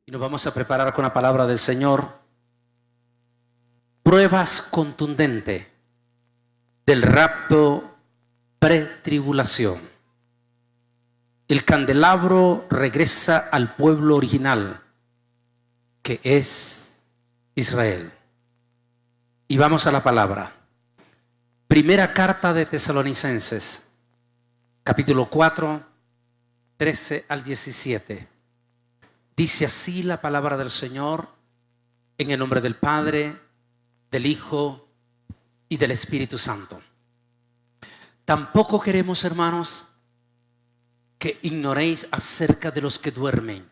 Y nos vamos a preparar con la palabra del Señor. Pruebas contundentes del rapto pretribulación. El candelabro regresa al pueblo original, que es Israel. Y vamos a la palabra. Primera carta de Tesalonicenses, capítulo 4, 13 al 17. Dice así la palabra del Señor, en el nombre del Padre, del Hijo y del Espíritu Santo. Tampoco queremos, hermanos, que ignoréis acerca de los que duermen,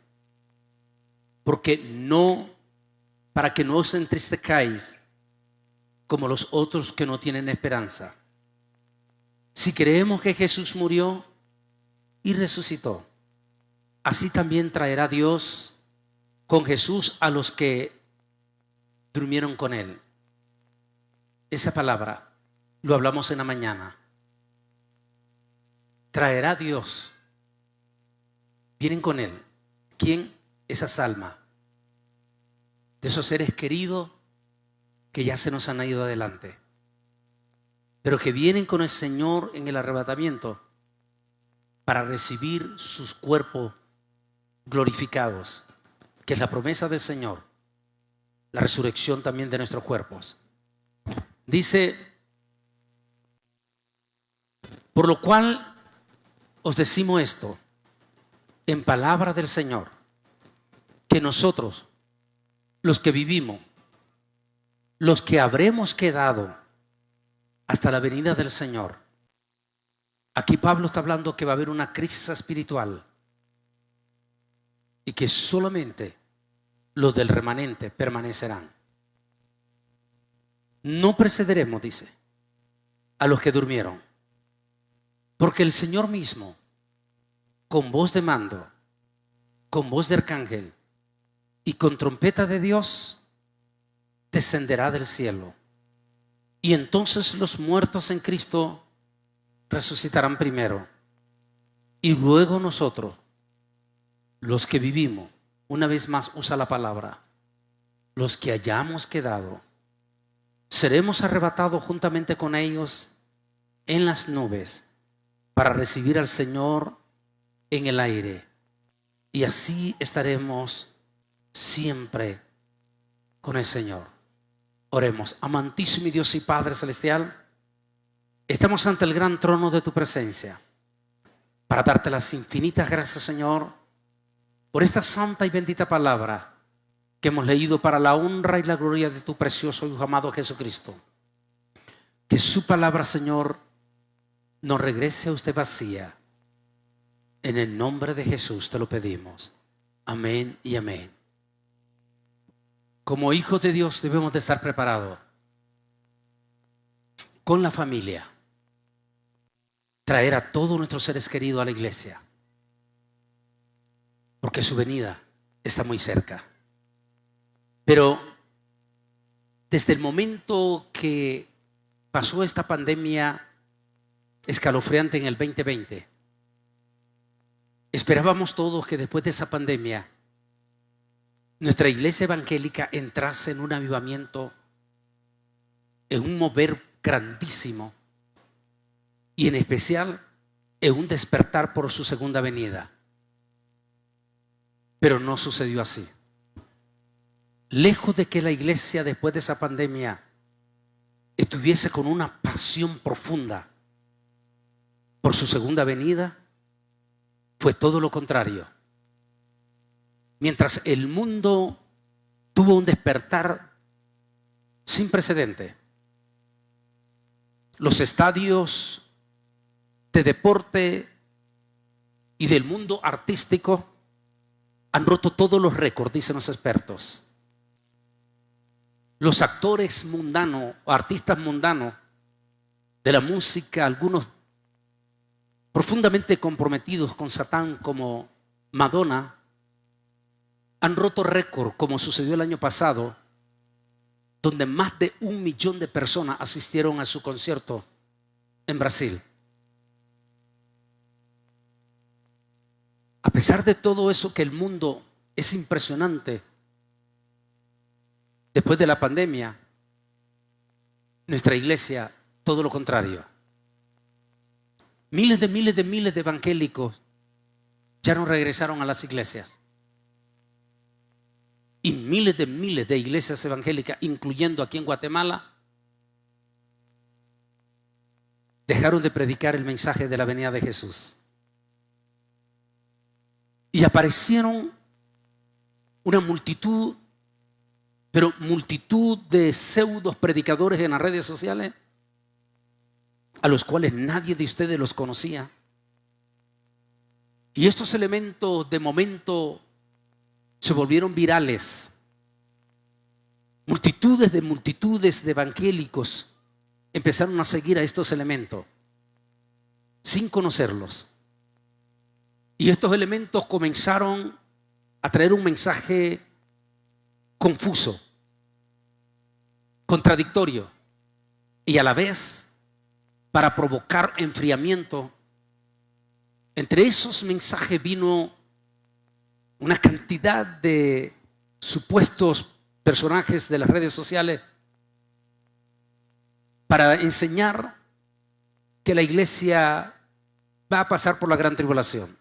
para que no os entristezcáis como los otros que no tienen esperanza. Si creemos que Jesús murió y resucitó, así también traerá Dios con Jesús a los que durmieron con Él. Esa palabra lo hablamos en la mañana. Traerá Dios. Vienen con Él. ¿Quién? Esas almas. De esos seres queridos que ya se nos han ido adelante. Pero que vienen con el Señor en el arrebatamiento para recibir sus cuerpos glorificados, que es la promesa del Señor, la resurrección también de nuestros cuerpos. Dice, por lo cual os decimos esto, en palabra del Señor, que nosotros, los que vivimos, los que habremos quedado hasta la venida del Señor. Aquí Pablo está hablando que va a haber una crisis espiritual y que solamente los del remanente permanecerán. No precederemos, dice, a los que durmieron, porque el Señor mismo, con voz de mando, con voz de arcángel y con trompeta de Dios, descenderá del cielo. Y entonces los muertos en Cristo resucitarán primero. Y luego nosotros, los que vivimos, una vez más usa la palabra, los que hayamos quedado, seremos arrebatados juntamente con ellos en las nubes para recibir al Señor en el aire. Y así estaremos siempre con el Señor. Oremos. Amantísimo Dios y Padre Celestial, estamos ante el gran trono de tu presencia para darte las infinitas gracias, Señor, por esta santa y bendita palabra que hemos leído para la honra y la gloria de tu precioso Hijo amado Jesucristo. Que su palabra, Señor, no regrese a usted vacía. En el nombre de Jesús te lo pedimos. Amén y amén. Como hijos de Dios debemos de estar preparados con la familia, traer a todos nuestros seres queridos a la iglesia, porque su venida está muy cerca. Pero desde el momento que pasó esta pandemia escalofriante en el 2020, esperábamos todos que después de esa pandemia nuestra iglesia evangélica entrase en un avivamiento, en un mover grandísimo y en especial en un despertar por su segunda venida. Pero no sucedió así. Lejos de que la iglesia después de esa pandemia estuviese con una pasión profunda por su segunda venida, fue todo lo contrario. Mientras el mundo tuvo un despertar sin precedente, los estadios de deporte y del mundo artístico han roto todos los récords, dicen los expertos. Los actores mundanos o artistas mundanos de la música, algunos profundamente comprometidos con Satán como Madonna, han roto récord, como sucedió el año pasado, donde más de 1 millón de personas asistieron a su concierto en Brasil. A pesar de todo eso que el mundo Es impresionante. Después de la pandemia, nuestra iglesia, todo lo contrario. Miles de evangélicos ya no regresaron a las iglesias. Y miles de iglesias evangélicas, incluyendo aquí en Guatemala, dejaron de predicar el mensaje de la venida de Jesús. Y aparecieron una multitud, pero multitud de pseudos predicadores en las redes sociales, a los cuales nadie de ustedes los conocía. Y estos elementos de momento se volvieron virales. Multitudes de evangélicos empezaron a seguir a estos elementos sin conocerlos. Y estos elementos comenzaron a traer un mensaje confuso, contradictorio y a la vez para provocar enfriamiento. Entre esos mensajes vino una cantidad de supuestos personajes de las redes sociales para enseñar que la iglesia va a pasar por la gran tribulación.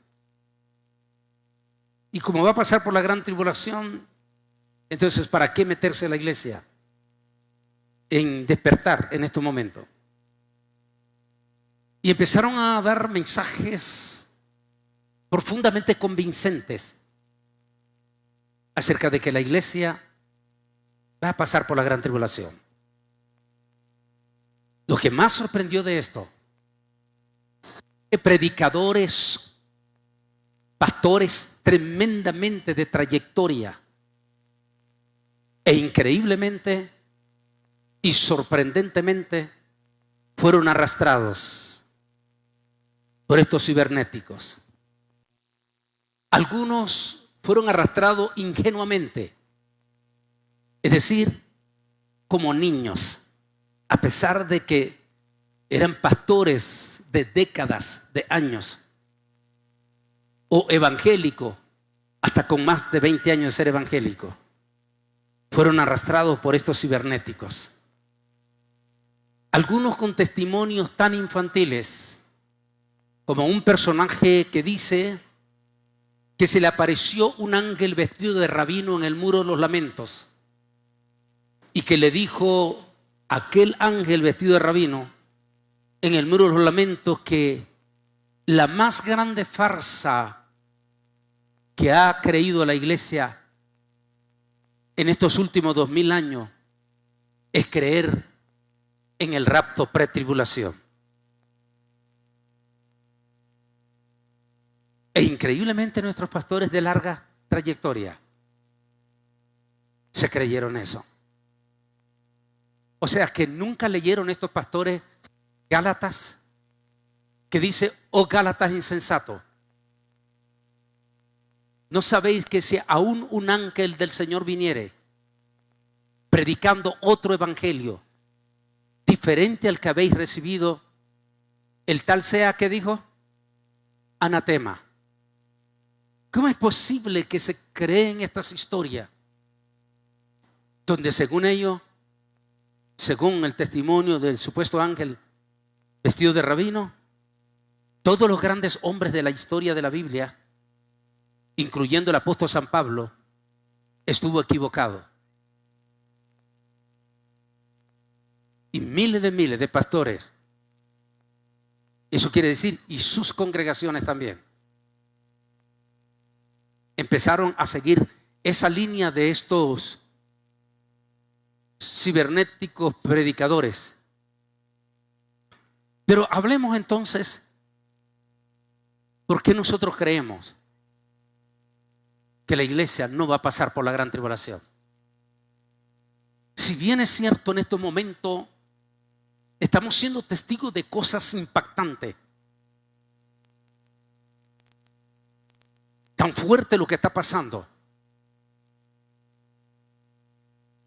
Y como va a pasar por la gran tribulación, entonces ¿para qué meterse a la iglesia en despertar en estos momentos? Y empezaron a dar mensajes profundamente convincentes acerca de que la iglesia va a pasar por la gran tribulación. Lo que más sorprendió de esto, que predicadores, pastores tremendamente de trayectoria e increíblemente y sorprendentemente fueron arrastrados por estos cibernéticos. Algunos fueron arrastrados ingenuamente, es decir, como niños, a pesar de que eran pastores de décadas, de años, o evangélicos, hasta con más de 20 años de ser evangélico, fueron arrastrados por estos cibernéticos. Algunos con testimonios tan infantiles como un personaje que dice que se le apareció un ángel vestido de rabino en el muro de los lamentos y que le dijo a aquel ángel vestido de rabino en el muro de los lamentos que la más grande farsa que ha creído la iglesia en estos últimos 2000 años es creer en el rapto pretribulación. E increíblemente nuestros pastores de larga trayectoria se creyeron eso. O sea que nunca leyeron estos pastores Gálatas, que dice, oh Gálatas insensato, ¿no sabéis que si aún un ángel del Señor viniere predicando otro evangelio diferente al que habéis recibido, el tal sea, ¿qué dijo? Anatema? ¿Cómo es posible que se creen estas historias donde según ellos, según el testimonio del supuesto ángel vestido de rabino, todos los grandes hombres de la historia de la Biblia, incluyendo el apóstol San Pablo, estuvo equivocado? Y miles de pastores, eso quiere decir, y sus congregaciones también, empezaron a seguir esa línea de estos cibernéticos predicadores. Pero hablemos entonces, ¿por qué nosotros creemos que la iglesia no va a pasar por la gran tribulación? Si bien es cierto, en este momento estamos siendo testigos de cosas impactantes. Tan fuerte lo que está pasando,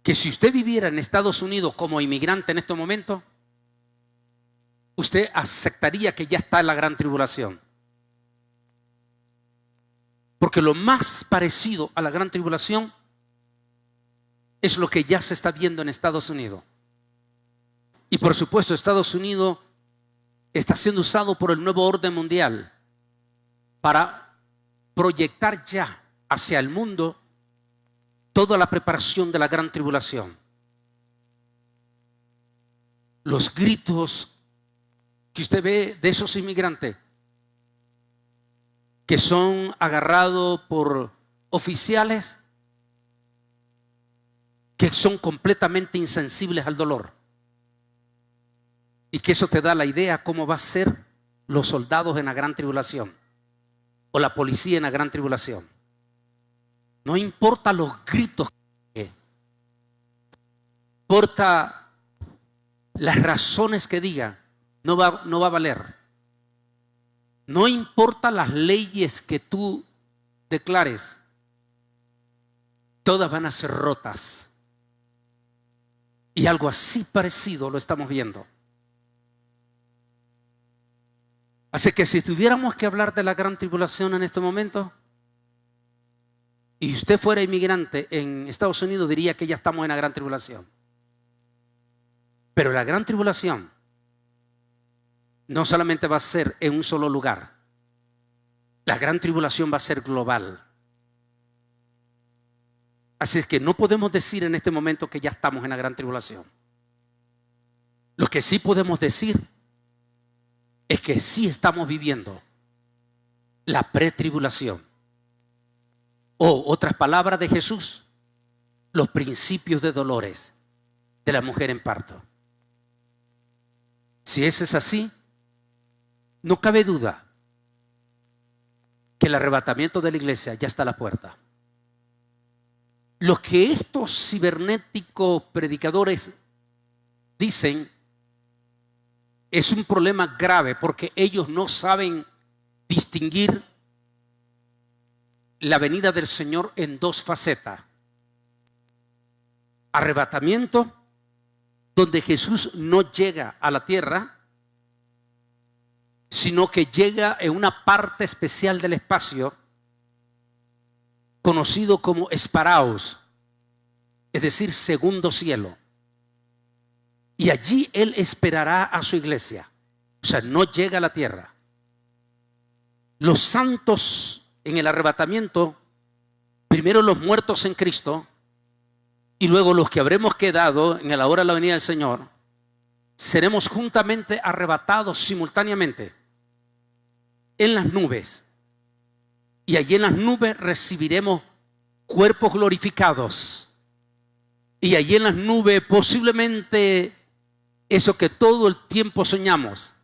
que si usted viviera en Estados Unidos como inmigrante en este momento, usted aceptaría que ya está en la gran tribulación. Porque lo más parecido a la gran tribulación es lo que ya se está viendo en Estados Unidos. Y por supuesto, Estados Unidos está siendo usado por el nuevo orden mundial para proyectar ya hacia el mundo toda la preparación de la gran tribulación. Los gritos que usted ve de esos inmigrantes que son agarrados por oficiales que son completamente insensibles al dolor. Y que eso te da la idea cómo va a ser los soldados en la gran tribulación o la policía en la gran tribulación. No importa los gritos, no importa las razones que diga, no va a valer. No importa las leyes que tú declares, todas van a ser rotas. Y algo así parecido lo estamos viendo. Así que si tuviéramos que hablar de la gran tribulación en este momento, y usted fuera inmigrante en Estados Unidos, diría que ya estamos en la gran tribulación. Pero la gran tribulación no solamente va a ser en un solo lugar. La gran tribulación va a ser global. Así es que no podemos decir en este momento que ya estamos en la gran tribulación. Lo que sí podemos decir es que sí estamos viviendo la pretribulación. O otras palabras de Jesús, los principios de dolores de la mujer en parto. Si eso es así, no cabe duda que el arrebatamiento de la iglesia ya está a la puerta. Lo que estos cibernéticos predicadores dicen es un problema grave porque ellos no saben distinguir la venida del Señor en dos facetas. Arrebatamiento, donde Jesús no llega a la tierra, sino que llega en una parte especial del espacio conocido como Esparaos, es decir, segundo cielo. Y allí Él esperará a su iglesia. O sea, no llega a la tierra. Los santos en el arrebatamiento, primero los muertos en Cristo, y luego los que habremos quedado en la hora de la venida del Señor, seremos juntamente arrebatados simultáneamente en las nubes. Y allí en las nubes recibiremos cuerpos glorificados. Y allí en las nubes posiblemente eso que todo el tiempo soñamos,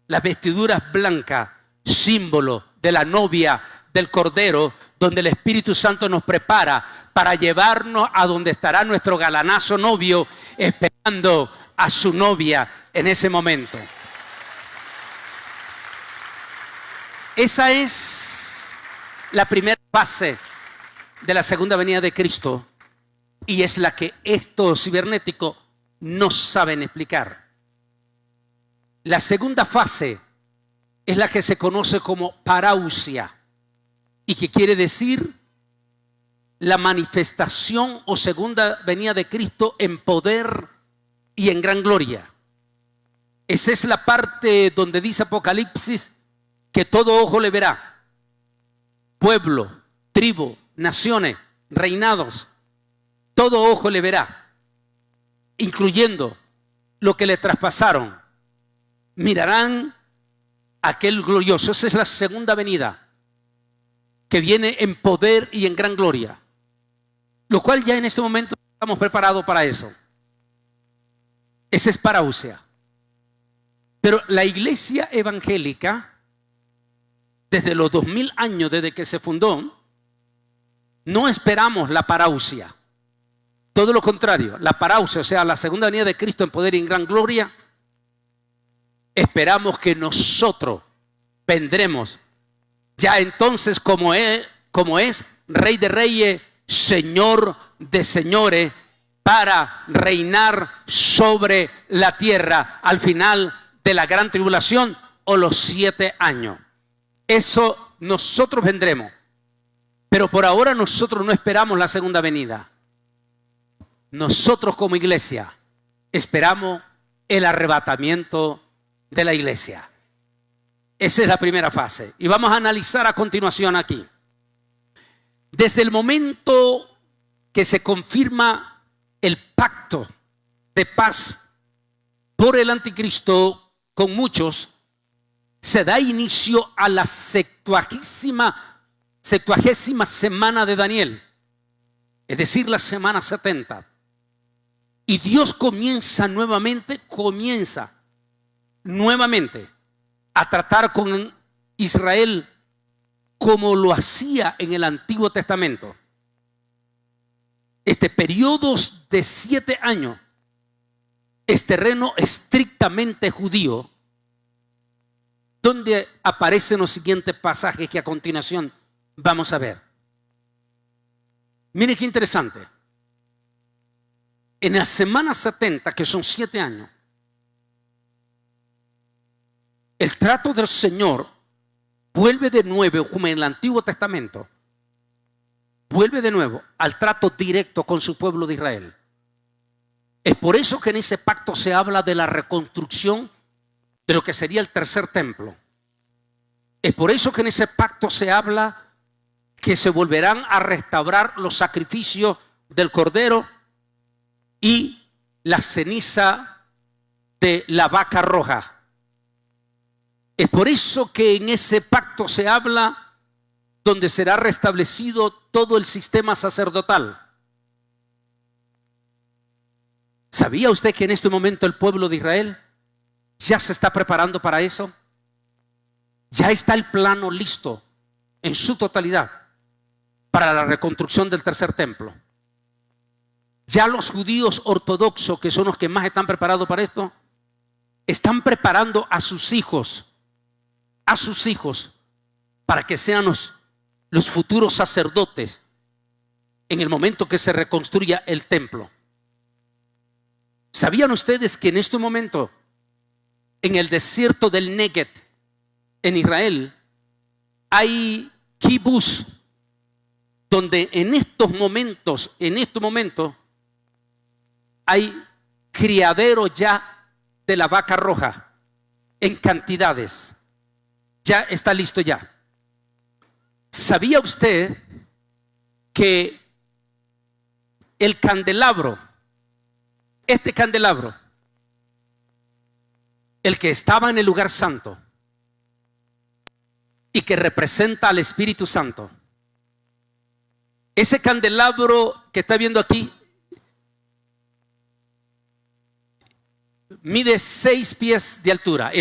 las vestiduras blancas, símbolo de la novia del Cordero, donde el Espíritu Santo nos prepara para llevarnos a donde estará nuestro galanazo novio esperando a su novia en ese momento. Esa es la primera fase de la segunda venida de Cristo y es la que estos cibernéticos no saben explicar. La segunda fase es la que se conoce como parousia y que quiere decir la manifestación o segunda venida de Cristo en poder y en gran gloria. Esa es la parte donde dice Apocalipsis que todo ojo le verá. Pueblo, tribu, naciones, reinados, todo ojo le verá, incluyendo lo que le traspasaron. Mirarán aquel glorioso. Esa es la segunda venida, que viene en poder y en gran gloria, lo cual ya en este momento estamos preparados para eso. Ese es parousia. Pero la iglesia evangélica, desde los 2000 años desde que se fundó, no esperamos la parousia. Todo lo contrario, la parousia, o sea, la segunda venida de Cristo en poder y en gran gloria, esperamos que nosotros vendremos ya entonces como es Rey de Reyes, Señor de Señores, para reinar sobre la tierra al final de la gran tribulación o los 7 años. Eso nosotros vendremos. Pero por ahora nosotros no esperamos la segunda venida. Nosotros como iglesia esperamos el arrebatamiento de la iglesia. Esa es la primera fase. Y vamos a analizar a continuación aquí. Desde el momento que se confirma el pacto de paz por el anticristo con muchos, se da inicio a la 70ª semana de Daniel, es decir, la semana 70. Y Dios comienza nuevamente a tratar con Israel como lo hacía en el Antiguo Testamento. Este periodo de 7 años es terreno estrictamente judío, donde aparecen los siguientes pasajes que a continuación vamos a ver. Miren qué interesante. En la semana 70, que son 7 años, el trato del Señor vuelve de nuevo, como en el Antiguo Testamento, vuelve de nuevo al trato directo con su pueblo de Israel. Es por eso que en ese pacto se habla de la reconstrucción de lo que sería el tercer templo. Es por eso que en ese pacto se habla que se volverán a restaurar los sacrificios del cordero y la ceniza de la vaca roja. Es por eso que en ese pacto se habla donde será restablecido todo el sistema sacerdotal. ¿Sabía usted que en este momento el pueblo de Israel ya se está preparando para eso? Ya está el plano listo en su totalidad para la reconstrucción del tercer templo. Ya los judíos ortodoxos, que son los que más están preparados para esto, están preparando a sus hijos para que sean los futuros sacerdotes en el momento que se reconstruya el templo. ¿Sabían ustedes que en este momento, en el desierto del Negev, en Israel, hay kibbutz, donde en estos momentos, hay criadero ya de la vaca roja en cantidades? Ya está listo ya. ¿Sabía usted que el candelabro, este candelabro, el que estaba en el lugar santo y que representa al Espíritu Santo, ese candelabro que está viendo aquí mide 6 pies de altura.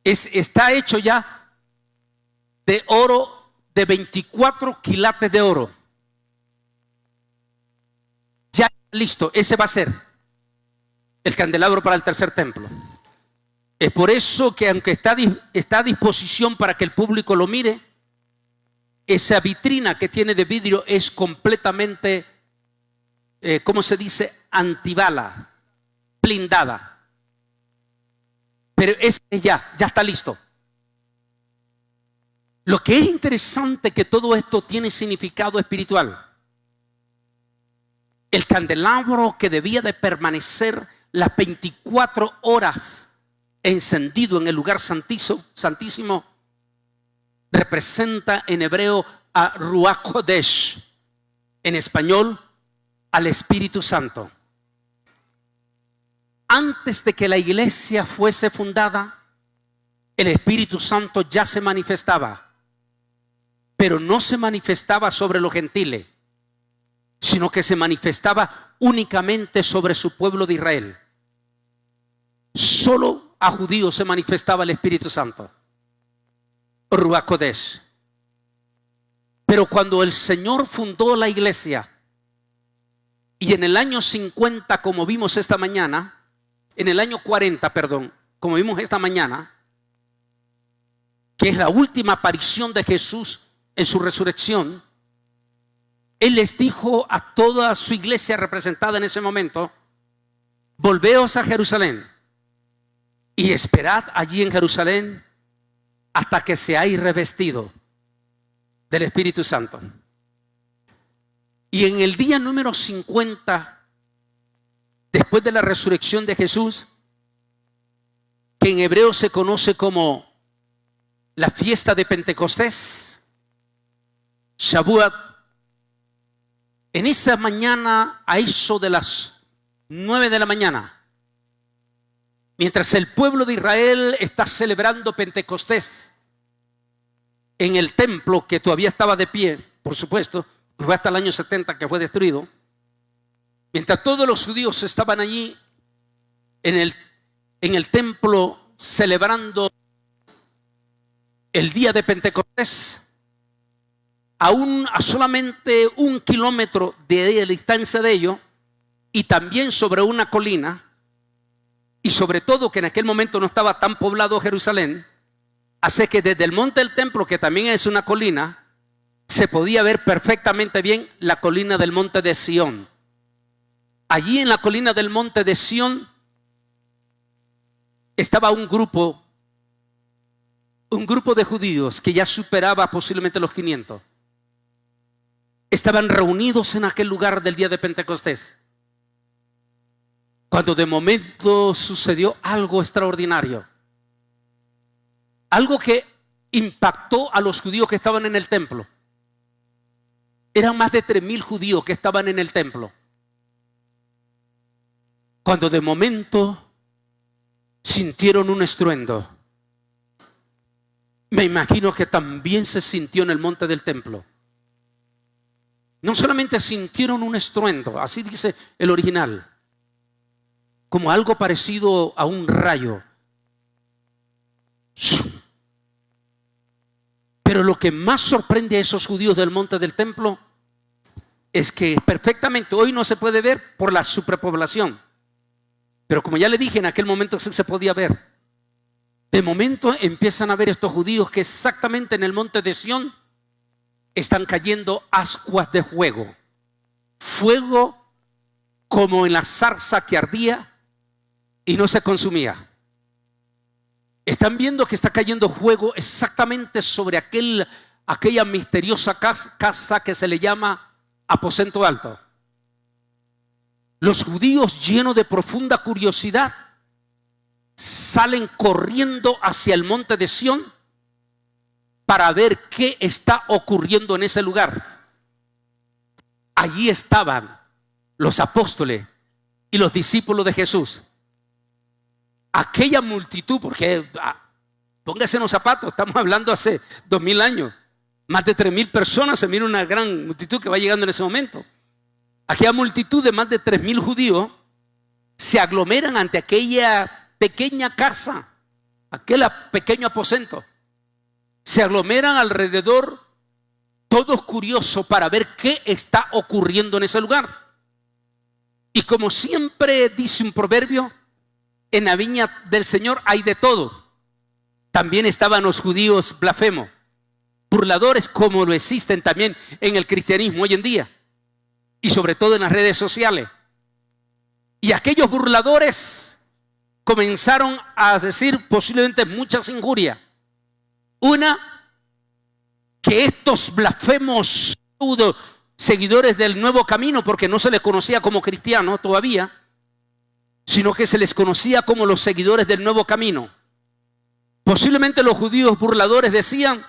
Está hecho ya de oro, de 24 quilates de oro. Ya listo, ese va a ser el candelabro para el tercer templo. Es por eso que aunque está a disposición para que el público lo mire, esa vitrina que tiene de vidrio es completamente, ¿cómo se dice? Antibala, blindada. Pero ese ya está listo. Lo que es interesante es que todo esto tiene significado espiritual. El candelabro que debía de permanecer las 24 horas encendido en el lugar santísimo, representa en hebreo a Ruach Kodesh, en español al Espíritu Santo. Antes de que la iglesia fuese fundada, el Espíritu Santo ya se manifestaba, pero no se manifestaba sobre los gentiles, sino que se manifestaba únicamente sobre su pueblo de Israel. Solo a judíos se manifestaba el Espíritu Santo, Ruach Kodesh. Pero cuando el Señor fundó la iglesia, y en el año 50, como vimos esta mañana, en el año 40, perdón, como vimos esta mañana, que es la última aparición de Jesús en su resurrección, Él les dijo a toda su iglesia representada en ese momento: volveos a Jerusalén y esperad allí en Jerusalén hasta que seáis revestidos del Espíritu Santo. Y en el día número 50, después de la resurrección de Jesús, que en hebreo se conoce como la fiesta de Pentecostés, Shavuot, en esa mañana, a eso de las 9 de la mañana, mientras el pueblo de Israel está celebrando Pentecostés en el templo que todavía estaba de pie, por supuesto, fue hasta el año 70 que fue destruido, mientras todos los judíos estaban allí en el templo celebrando el día de Pentecostés, a solamente 1 kilómetro de distancia de ello, y también sobre una colina, y sobre todo que en aquel momento no estaba tan poblado Jerusalén, así que desde el monte del templo, que también es una colina, se podía ver perfectamente bien la colina del monte de Sión. Allí en la colina del monte de Sión estaba un grupo de judíos que ya superaba posiblemente los 500. Estaban reunidos en aquel lugar del día de Pentecostés, cuando de momento sucedió algo extraordinario, algo que impactó a los judíos que estaban en el templo. Eran más de 3,000 judíos que estaban en el templo, cuando de momento sintieron un estruendo. Me imagino que también se sintió en el monte del templo. No solamente sintieron un estruendo, así dice el original, como algo parecido a un rayo. Pero lo que más sorprende a esos judíos del monte del templo es que perfectamente hoy no se puede ver por la superpoblación, pero como ya le dije, en aquel momento sí se podía ver. De momento empiezan a ver estos judíos que exactamente en el monte de Sión están cayendo ascuas de fuego. Fuego como en la zarza que ardía y no se consumía. Están viendo que está cayendo fuego exactamente sobre aquella misteriosa casa que se le llama aposento alto. Los judíos, llenos de profunda curiosidad, salen corriendo hacia el monte de Sión para ver qué está ocurriendo en ese lugar. Allí estaban los apóstoles y los discípulos de Jesús. Aquella multitud, porque póngase en los zapatos, estamos hablando hace 2000 años, más de 3,000 personas, se mira una gran multitud que va llegando en ese momento. Aquella multitud de más de 3,000 judíos se aglomeran ante aquella pequeña casa, aquel pequeño aposento. Se aglomeran alrededor, todos curiosos para ver qué está ocurriendo en ese lugar. Y como siempre dice un proverbio, en la viña del Señor hay de todo. También estaban los judíos blasfemos, burladores, como lo existen también en el cristianismo hoy en día, y sobre todo en las redes sociales. Y aquellos burladores comenzaron a decir posiblemente muchas injurias. Una, que estos blasfemos seguidores del nuevo camino, porque no se les conocía como cristianos todavía, sino que se les conocía como los seguidores del nuevo camino. Posiblemente los judíos burladores decían: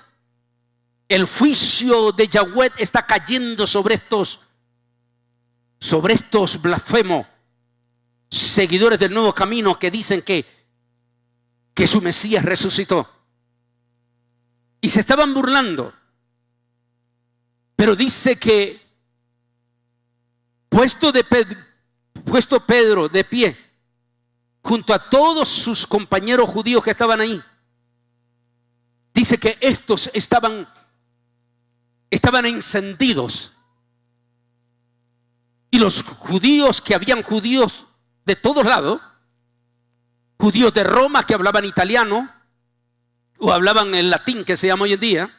el juicio de Yahweh está cayendo sobre estos blasfemos, seguidores del nuevo camino, que dicen que su Mesías resucitó. Y se estaban burlando. Pero dice que puesto Pedro de pie junto a todos sus compañeros judíos que estaban ahí, dice que estos estaban encendidos. Y los judíos, que habían judíos de todos lados, judíos de Roma que hablaban italiano o hablaban el latín que se llama hoy en día,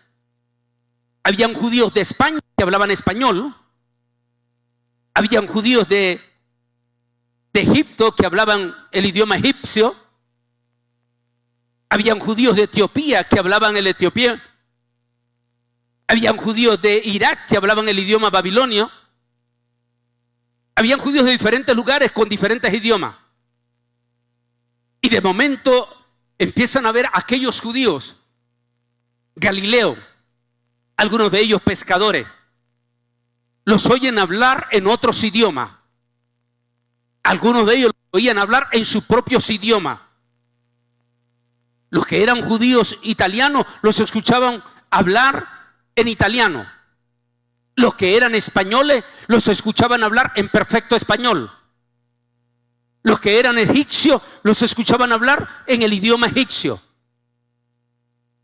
habían judíos de España que hablaban español, habían judíos de Egipto que hablaban el idioma egipcio, Habían judíos de Etiopía que hablaban el etiopía. Habían judíos de Irak que hablaban el idioma babilonio. Habían judíos de diferentes lugares con diferentes idiomas. Y de momento empiezan a ver aquellos judíos, Galileo, algunos de ellos pescadores, los oyen hablar en otros idiomas. Algunos de ellos los oían hablar en sus propios idiomas. Los que eran judíos italianos los escuchaban hablar en italiano. Los que eran españoles los escuchaban hablar en perfecto español. Los que eran egipcios los escuchaban hablar en el idioma egipcio.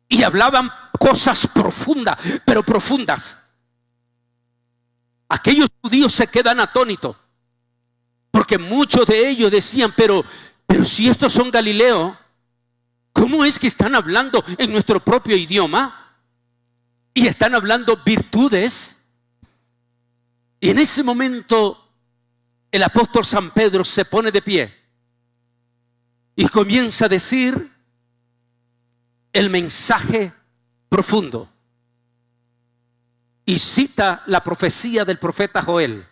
Y hablaban cosas profundas, pero profundas. Aquellos judíos se quedan atónitos, porque muchos de ellos decían, pero si estos son galileos, ¿cómo es que están hablando en nuestro propio idioma? Y están hablando virtudes. Y en ese momento el apóstol San Pedro se pone de pie y comienza a decir el mensaje profundo. Y cita la profecía del profeta Joel.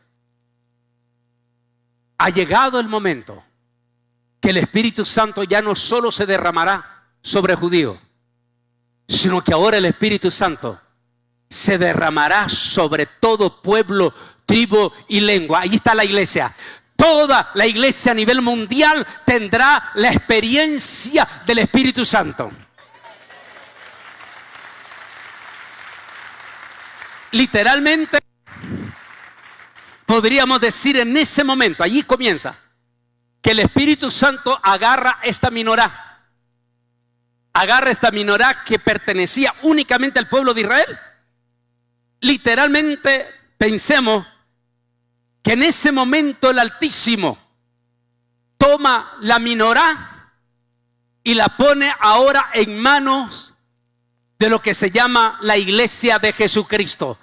Ha llegado el momento que el Espíritu Santo ya no solo se derramará sobre judíos, sino que ahora el Espíritu Santo se derramará sobre todo pueblo, tribu y lengua. Ahí está la iglesia. Toda la iglesia a nivel mundial tendrá la experiencia del Espíritu Santo. Literalmente podríamos decir en ese momento, allí comienza, que el Espíritu Santo agarra esta minorá. Agarra esta minorá que pertenecía únicamente al pueblo de Israel. Literalmente pensemos que en ese momento el Altísimo toma la minorá y la pone ahora en manos de lo que se llama la iglesia de Jesucristo.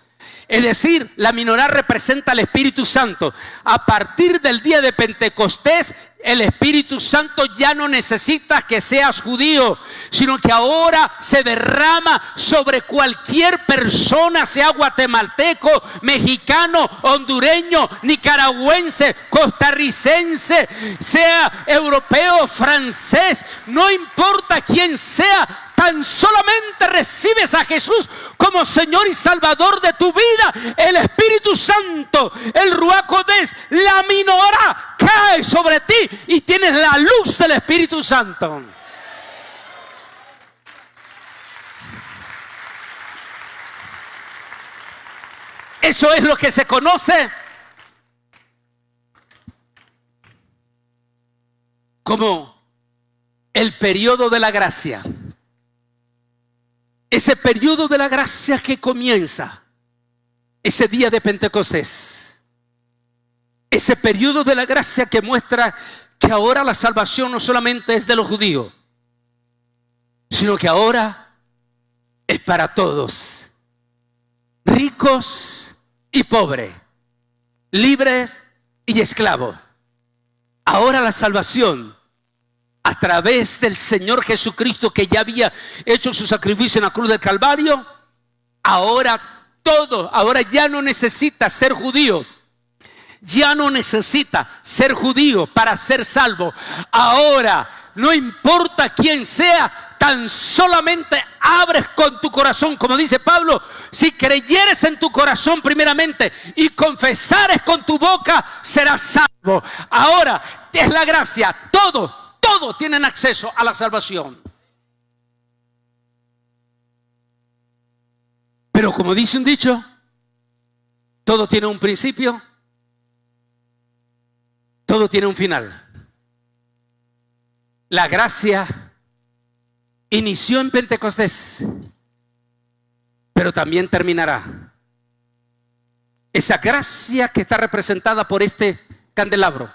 Es decir, la minorá representa al Espíritu Santo. A partir del día de Pentecostés, el Espíritu Santo ya no necesita que seas judío, sino que ahora se derrama sobre cualquier persona, sea guatemalteco, mexicano, hondureño, nicaragüense, costarricense, sea europeo, francés, no importa quién sea. Tan solamente recibes a Jesús como Señor y Salvador de tu vida, el Espíritu Santo, el Ruach Kodesh, la minorá cae sobre ti y tienes la luz del Espíritu Santo. Eso es lo que se conoce como el periodo de la gracia. Ese periodo de la gracia que comienza ese día de Pentecostés. Ese periodo de la gracia que muestra que ahora la salvación no solamente es de los judíos, sino que ahora es para todos. Ricos y pobres, libres y esclavos. Ahora la salvación a través del Señor Jesucristo, que ya había hecho su sacrificio en la cruz del Calvario, ahora ya no necesita ser judío. Ya no necesita ser judío para ser salvo. Ahora, no importa quién sea, tan solamente abres con tu corazón, como dice Pablo, si creyeres en tu corazón primeramente y confesares con tu boca, serás salvo. Ahora, es la gracia, todos tienen acceso a la salvación. Pero como dice un dicho, todo tiene un principio, todo tiene un final. La gracia inició en Pentecostés, pero también terminará. Esa gracia que está representada por este candelabro,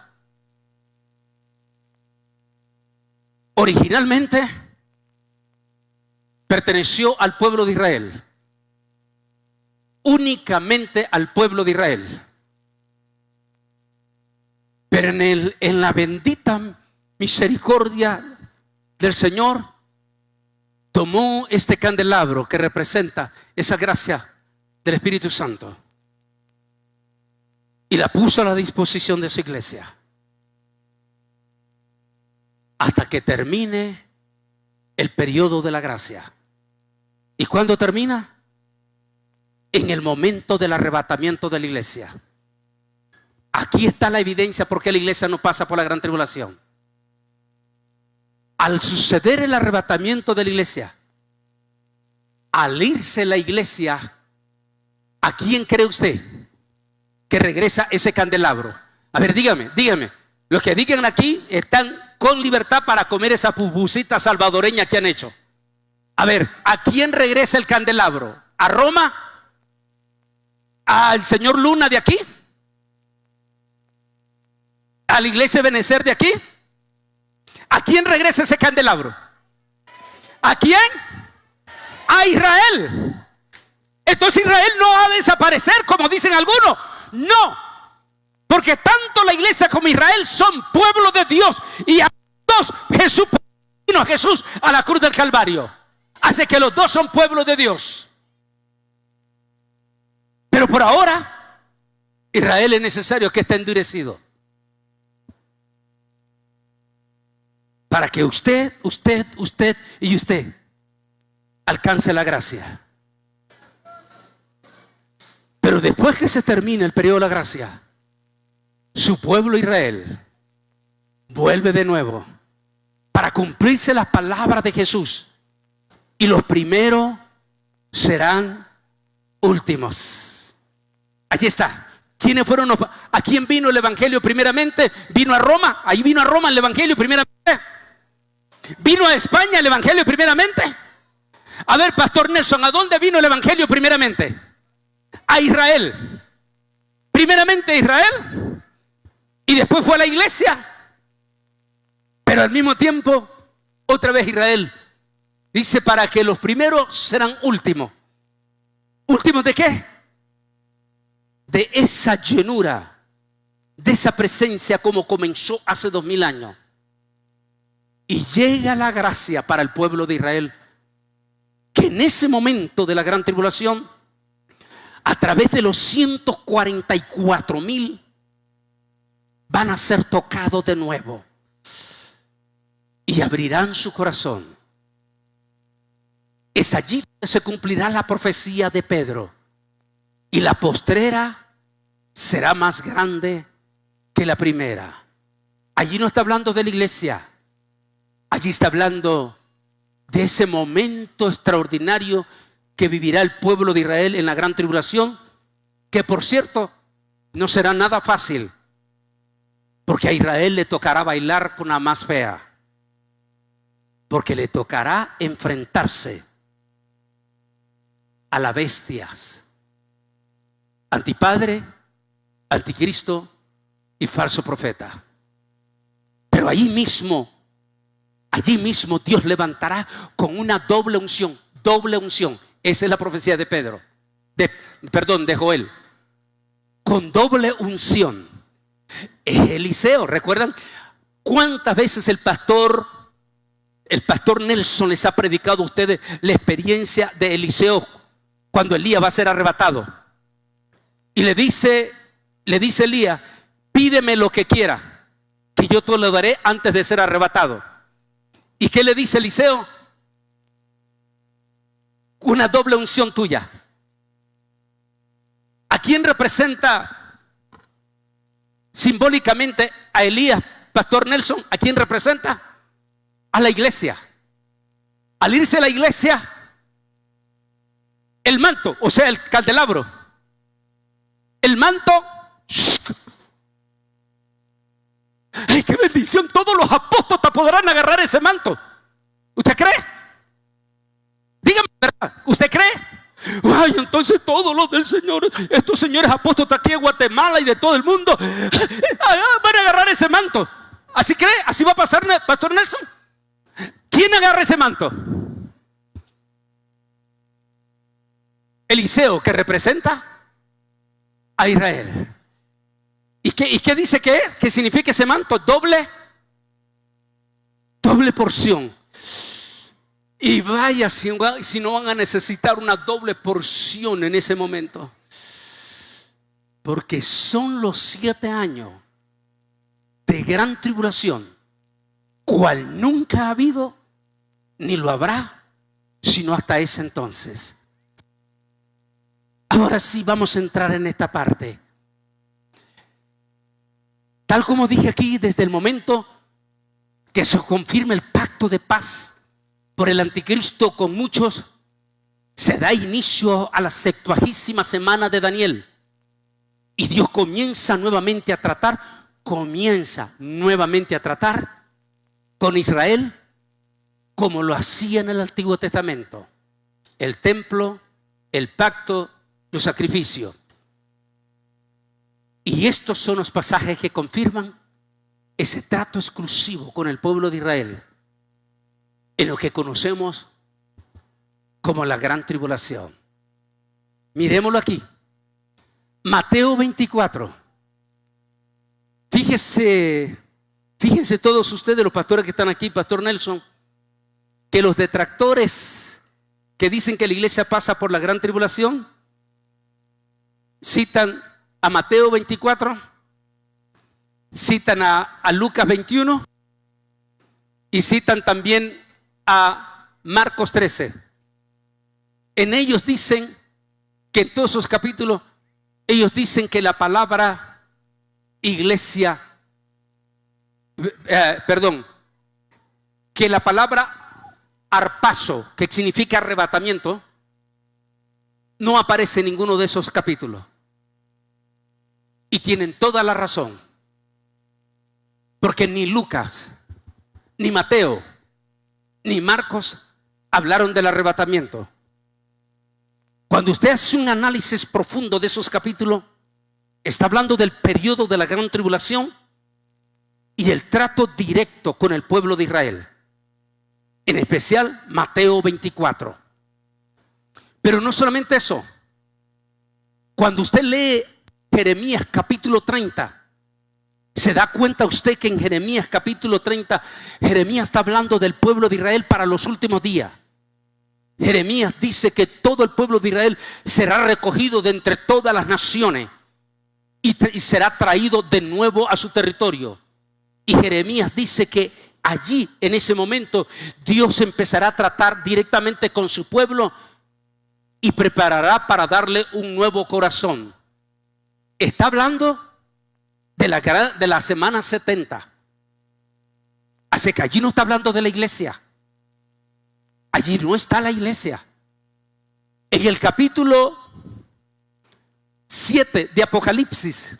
originalmente perteneció al pueblo de Israel, únicamente al pueblo de Israel. Pero en la bendita misericordia del Señor, tomó este candelabro que representa esa gracia del Espíritu Santo y la puso a la disposición de su iglesia hasta que termine el periodo de la gracia. ¿Y cuándo termina? En el momento del arrebatamiento de la iglesia. Aquí está la evidencia por qué la iglesia no pasa por la gran tribulación. Al suceder el arrebatamiento de la iglesia, al irse la iglesia, ¿a quién cree usted que regresa ese candelabro? A ver, dígame. Los que digan aquí están con libertad para comer esa pupusita salvadoreña que han hecho. A ver, ¿a quién regresa el candelabro? ¿A Roma? ¿Al señor Luna de aquí? ¿A la iglesia de Benecer de aquí? ¿A quién regresa ese candelabro? ¿A quién? A Israel. Entonces Israel no va a desaparecer como dicen algunos. No, porque tanto la iglesia como Israel son pueblo de Dios. Y a los dos vino a Jesús a la cruz del Calvario. Hace que los dos son pueblo de Dios. Pero por ahora Israel es necesario que esté endurecido para que usted y usted alcance la gracia. Pero después que se termine el periodo de la gracia, su pueblo Israel vuelve de nuevo para cumplirse las palabras de Jesús. Y los primeros serán últimos. Allí está. ¿Quiénes fueron a quién vino el evangelio primeramente? Vino a Roma. Ahí vino a Roma el evangelio primeramente. Vino a España el evangelio primeramente. A ver, Pastor Nelson, ¿a dónde vino el evangelio primeramente? A Israel. Primeramente a Israel. Y después fue a la iglesia. Pero al mismo tiempo, otra vez Israel. Dice, para que los primeros serán últimos. ¿Últimos de qué? De esa llenura, de esa presencia como comenzó hace 2000 años. Y llega la gracia para el pueblo de Israel, que en ese momento de la gran tribulación, a través de los 144,000, van a ser tocados de nuevo. Y abrirán su corazón. Es allí que se cumplirá la profecía de Pedro. Y la postrera será más grande que la primera. Allí no está hablando de la iglesia. Allí está hablando de ese momento extraordinario que vivirá el pueblo de Israel en la gran tribulación. Que por cierto, no será nada fácil. Porque a Israel le tocará bailar con la más fea. Porque le tocará enfrentarse a las bestias. Antipadre, anticristo y falso profeta. Pero allí mismo Dios levantará con una doble unción. Doble unción. Esa es la profecía de Pedro. De Joel. Con doble unción. Es Eliseo. ¿Recuerdan cuántas veces el pastor Nelson les ha predicado a ustedes la experiencia de Eliseo cuando Elías va a ser arrebatado? Y le dice Elías, pídeme lo que quiera, que yo te lo daré antes de ser arrebatado. ¿Y qué le dice Eliseo? Una doble unción tuya. ¿A quién representa simbólicamente a Elías, Pastor Nelson? ¿A quién representa? A la iglesia. Al irse a la iglesia, el manto, o sea, el candelabro, el manto. ¡Ay, qué bendición! Todos los apóstoles podrán agarrar ese manto. ¿Usted cree? Dígame, ¿verdad? ¿Usted cree? Ay, entonces todos los del Señor, estos señores apóstoles aquí en Guatemala y de todo el mundo, van a agarrar ese manto. ¿Así cree? ¿Así va a pasar, Pastor Nelson? ¿Quién agarra ese manto? Eliseo, que representa a Israel. ¿Y qué dice que es? ¿Qué significa ese manto? Doble porción. Y vaya si no van a necesitar una doble porción en ese momento. Porque son los 7 años de gran tribulación, cual nunca ha habido ni lo habrá, sino hasta ese entonces. Ahora sí vamos a entrar en esta parte. Tal como dije aquí, desde el momento que se confirma el pacto de paz por el anticristo con muchos, se da inicio a la 70ª semana de Daniel. Y Dios comienza nuevamente a tratar con Israel como lo hacía en el Antiguo Testamento. El templo, el pacto, los sacrificios. Y estos son los pasajes que confirman ese trato exclusivo con el pueblo de Israel, en lo que conocemos como la gran tribulación. Miremoslo aquí. Mateo 24. Fíjense todos ustedes, los pastores que están aquí, Pastor Nelson, que los detractores que dicen que la iglesia pasa por la gran tribulación, citan a Mateo 24, citan a Lucas 21 y citan también a Marcos 13. En ellos dicen que en todos esos capítulos, ellos dicen que la palabra iglesia, que la palabra arpazo, que significa arrebatamiento, no aparece en ninguno de esos capítulos. Y tienen toda la razón. Porque ni Lucas, ni Mateo, ni Marcos hablaron del arrebatamiento. Cuando usted hace un análisis profundo de esos capítulos, está hablando del periodo de la gran tribulación y el trato directo con el pueblo de Israel. En especial Mateo 24. Pero no solamente eso. Cuando usted lee Jeremías capítulo 30, se da cuenta usted que en Jeremías capítulo 30, Jeremías está hablando del pueblo de Israel para los últimos días. Jeremías dice que todo el pueblo de Israel será recogido de entre todas las naciones y será traído de nuevo a su territorio. Y Jeremías dice que allí, en ese momento, Dios empezará a tratar directamente con su pueblo y preparará para darle un nuevo corazón. Está hablando de la semana 70. Así que allí no está hablando de la iglesia. Allí no está la iglesia. En el capítulo 7 de Apocalipsis,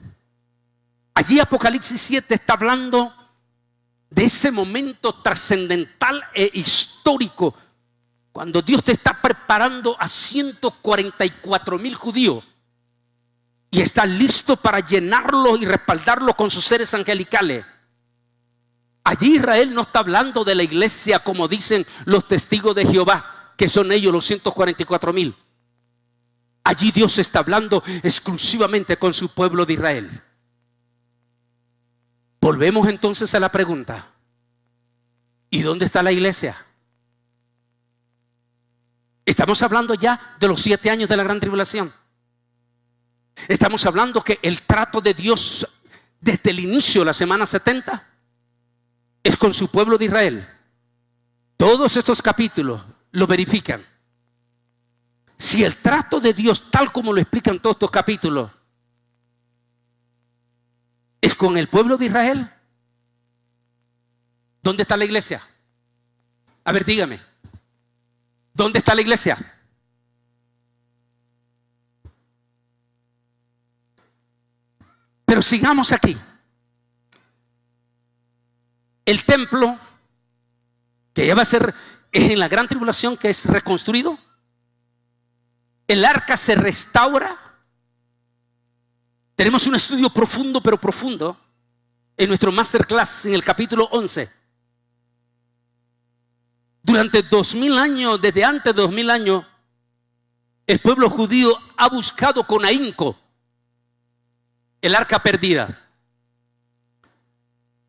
allí Apocalipsis 7 está hablando de ese momento trascendental e histórico, cuando Dios te está preparando a 144,000 judíos y está listo para llenarlo y respaldarlo con sus seres angelicales. Allí Israel no está hablando de la iglesia como dicen los testigos de Jehová, que son ellos los 144,000. Allí Dios está hablando exclusivamente con su pueblo de Israel. Volvemos entonces a la pregunta: ¿y dónde está la iglesia? Estamos hablando ya de los 7 años de la gran tribulación. Estamos hablando que el trato de Dios desde el inicio de la semana 70 es con su pueblo de Israel. Todos estos capítulos lo verifican. Si el trato de Dios, tal como lo explican todos estos capítulos, es con el pueblo de Israel, ¿dónde está la iglesia? A ver, dígame, ¿dónde está la iglesia? Pero sigamos aquí. El templo, que ya va a ser en la gran tribulación, que es reconstruido. El arca se restaura. Tenemos un estudio profundo, pero profundo, en nuestro masterclass en el capítulo 11. Durante 2000 años, desde antes de 2000 años, el pueblo judío ha buscado con ahínco el arca perdida.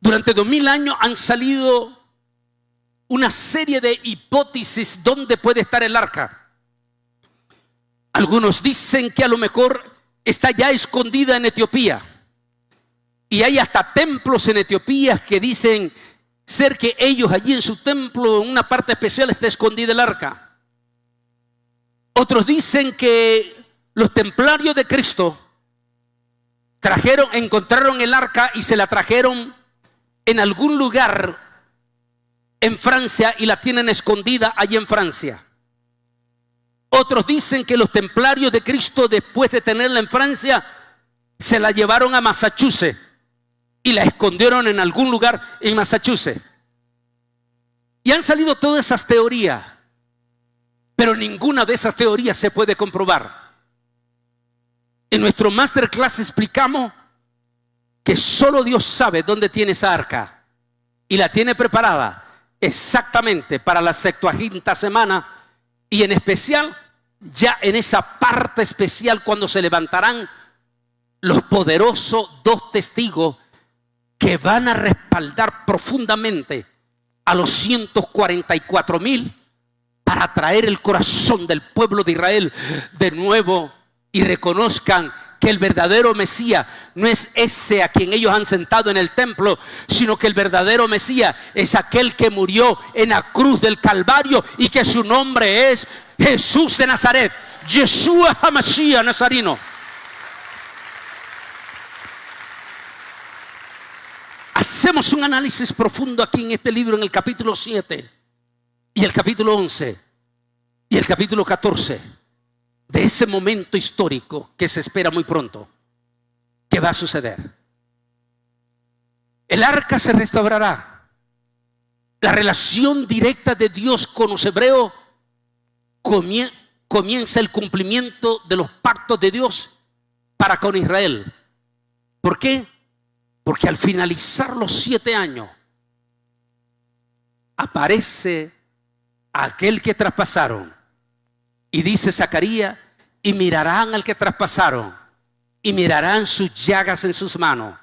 Durante 2000 años han salido una serie de hipótesis dónde puede estar el arca. Algunos dicen que a lo mejor está ya escondida en Etiopía. Y hay hasta templos en Etiopía que dicen ser que ellos allí en su templo, en una parte especial, está escondida el arca. Otros dicen que los templarios de Cristo encontraron el arca y se la trajeron en algún lugar en Francia y la tienen escondida allí en Francia. Otros dicen que los templarios de Cristo, después de tenerla en Francia, se la llevaron a Massachusetts y la escondieron en algún lugar en Massachusetts. Y han salido todas esas teorías, pero ninguna de esas teorías se puede comprobar. En nuestro masterclass explicamos que solo Dios sabe dónde tiene esa arca y la tiene preparada exactamente para la 70ª semana, y en especial ya en esa parte especial cuando se levantarán los poderosos 2 testigos que van a respaldar profundamente a los 144,000 para traer el corazón del pueblo de Israel de nuevo y reconozcan que el verdadero Mesías no es ese a quien ellos han sentado en el templo, sino que el verdadero Mesías es aquel que murió en la cruz del Calvario y que su nombre es Jesús de Nazaret, Yeshua HaMashiach Nazarino. Hacemos un análisis profundo aquí en este libro, en el capítulo 7 y el capítulo 11 y el capítulo 14, de ese momento histórico que se espera muy pronto, que va a suceder. El arca se restaurará. La relación directa de Dios con los hebreos comienza el cumplimiento de los pactos de Dios para con Israel. ¿Por qué? Porque al finalizar los 7 años aparece aquel que traspasaron, y dice Zacarías: y mirarán al que traspasaron y mirarán sus llagas en sus manos.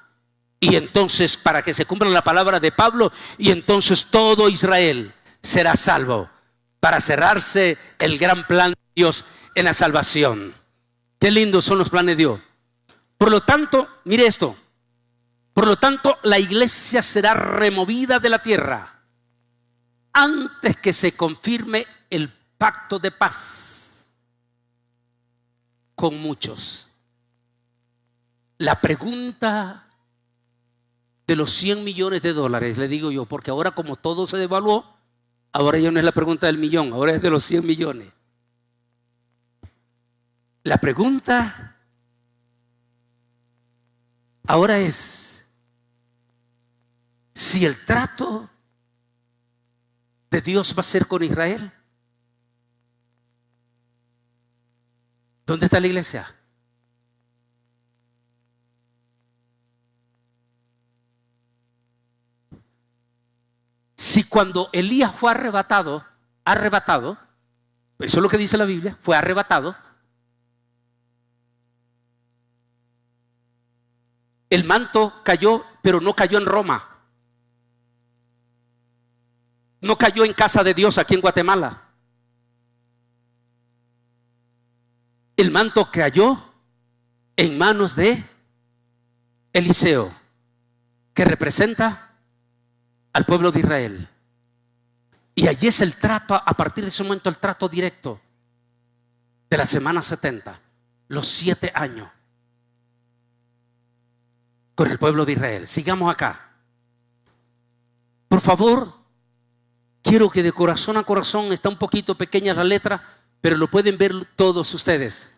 Y entonces, para que se cumpla la palabra de Pablo, y entonces todo Israel será salvo, para cerrarse el gran plan de Dios en la salvación. Qué lindos son los planes de Dios. Por lo tanto, mire esto, por lo tanto la iglesia será removida de la tierra antes que se confirme el pacto de paz con muchos. La pregunta de los 100 millones de dólares, le digo yo, porque ahora como todo se devaluó, ahora ya no es la pregunta del millón, ahora es de los 100 millones. La pregunta ahora es si el trato de Dios va a ser con Israel. ¿Dónde está la iglesia? Si cuando Elías fue arrebatado, eso es lo que dice la Biblia, fue arrebatado, el manto cayó, pero no cayó en Roma, no cayó en casa de Dios aquí en Guatemala. El manto cayó en manos de Eliseo, que representa al pueblo de Israel. Y allí es el trato, a partir de ese momento, el trato directo de la semana 70, los 7 años con el pueblo de Israel. Sigamos acá. Por favor, quiero que de corazón a corazón, está un poquito pequeña la letra, pero lo pueden ver todos ustedes.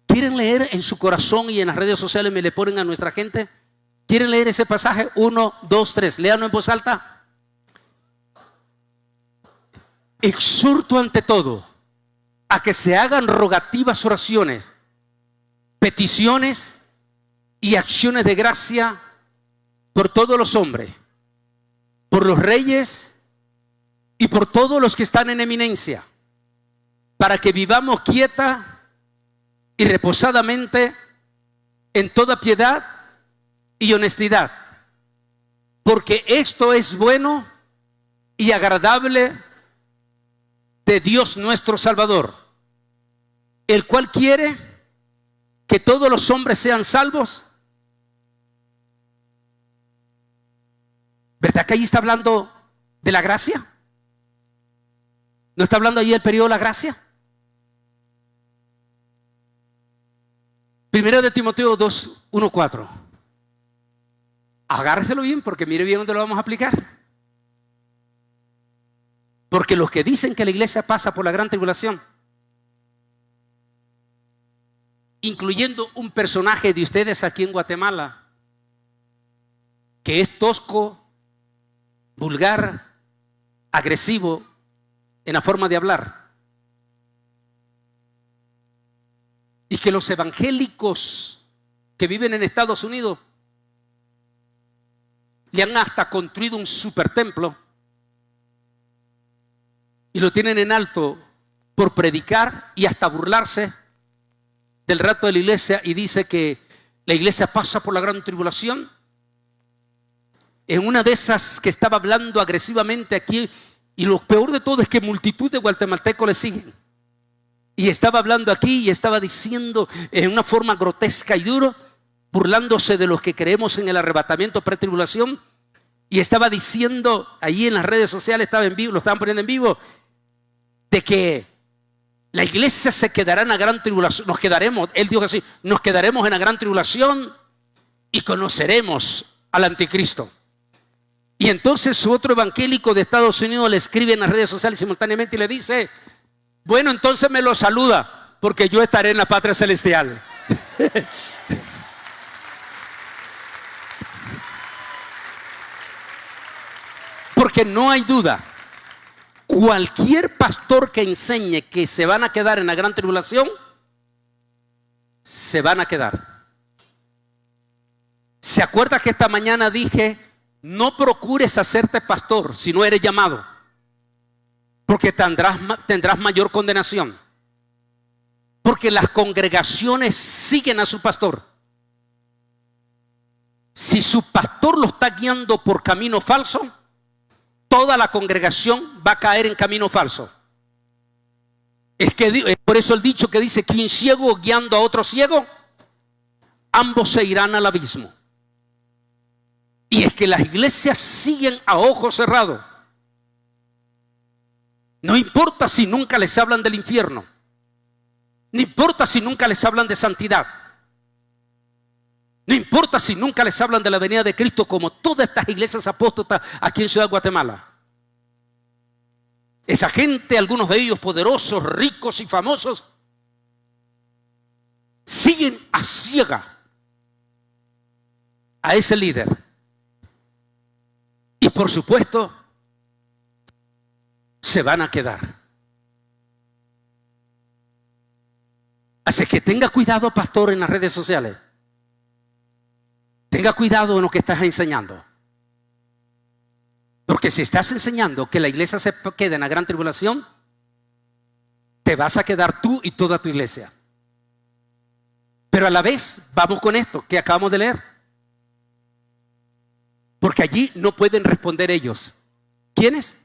¿Quieren leer en su corazón y en las redes sociales me le ponen a nuestra gente? ¿Quieren leer ese pasaje? 1, 2, 3. Léanlo en voz alta. Exhorto ante todo a que se hagan rogativas oraciones, peticiones y acciones de gracia por todos los hombres, por los reyes y por todos los que están en eminencia, para que vivamos quieta y reposadamente en toda piedad y honestidad, porque esto es bueno y agradable de Dios nuestro Salvador, el cual quiere que todos los hombres sean salvos. ¿Verdad que ahí está hablando de la gracia? ¿No está hablando ahí del periodo de la gracia? Primero de Timoteo 2, 1, 4. Agárreselo bien porque mire bien dónde lo vamos a aplicar. Porque los que dicen que la iglesia pasa por la gran tribulación, incluyendo un personaje de ustedes aquí en Guatemala, que es tosco, vulgar, agresivo en la forma de hablar, y que los evangélicos que viven en Estados Unidos le han hasta construido un supertemplo y lo tienen en alto por predicar y hasta burlarse del rato de la iglesia, y dice que la iglesia pasa por la gran tribulación. En una de esas que estaba hablando agresivamente aquí, y lo peor de todo es que multitud de guatemaltecos le siguen, y estaba hablando aquí y estaba diciendo en una forma grotesca y duro, burlándose de los que creemos en el arrebatamiento pretribulación, y estaba diciendo ahí en las redes sociales, estaba en vivo, lo estaban poniendo en vivo, de que la iglesia se quedará en la gran tribulación. Nos quedaremos, él dijo así, nos quedaremos en la gran tribulación y conoceremos al anticristo. Y entonces otro evangélico de Estados Unidos le escribe en las redes sociales simultáneamente y le dice: bueno, entonces me lo saluda, porque yo estaré en la patria celestial. Porque no hay duda, cualquier pastor que enseñe que se van a quedar en la gran tribulación, se van a quedar. ¿Se acuerda que esta mañana dije: no procures hacerte pastor si no eres llamado, porque tendrás mayor condenación? Porque las congregaciones siguen a su pastor. Si su pastor lo está guiando por camino falso, toda la congregación va a caer en camino falso. Es por eso el dicho que dice que un ciego guiando a otro ciego, ambos se irán al abismo. Y es que las iglesias siguen a ojos cerrados. No importa si nunca les hablan del infierno, no importa si nunca les hablan de santidad, no importa si nunca les hablan de la venida de Cristo, como todas estas iglesias apóstatas aquí en Ciudad de Guatemala. Esa gente, algunos de ellos poderosos, ricos y famosos, siguen a ciega a ese líder. Y por supuesto, se van a quedar. Así que tenga cuidado, pastor, en las redes sociales. Tenga cuidado en lo que estás enseñando. Porque si estás enseñando que la iglesia se queda en la gran tribulación, te vas a quedar tú y toda tu iglesia. Pero a la vez, vamos con esto que acabamos de leer. Porque allí no pueden responder ellos. ¿Quiénes?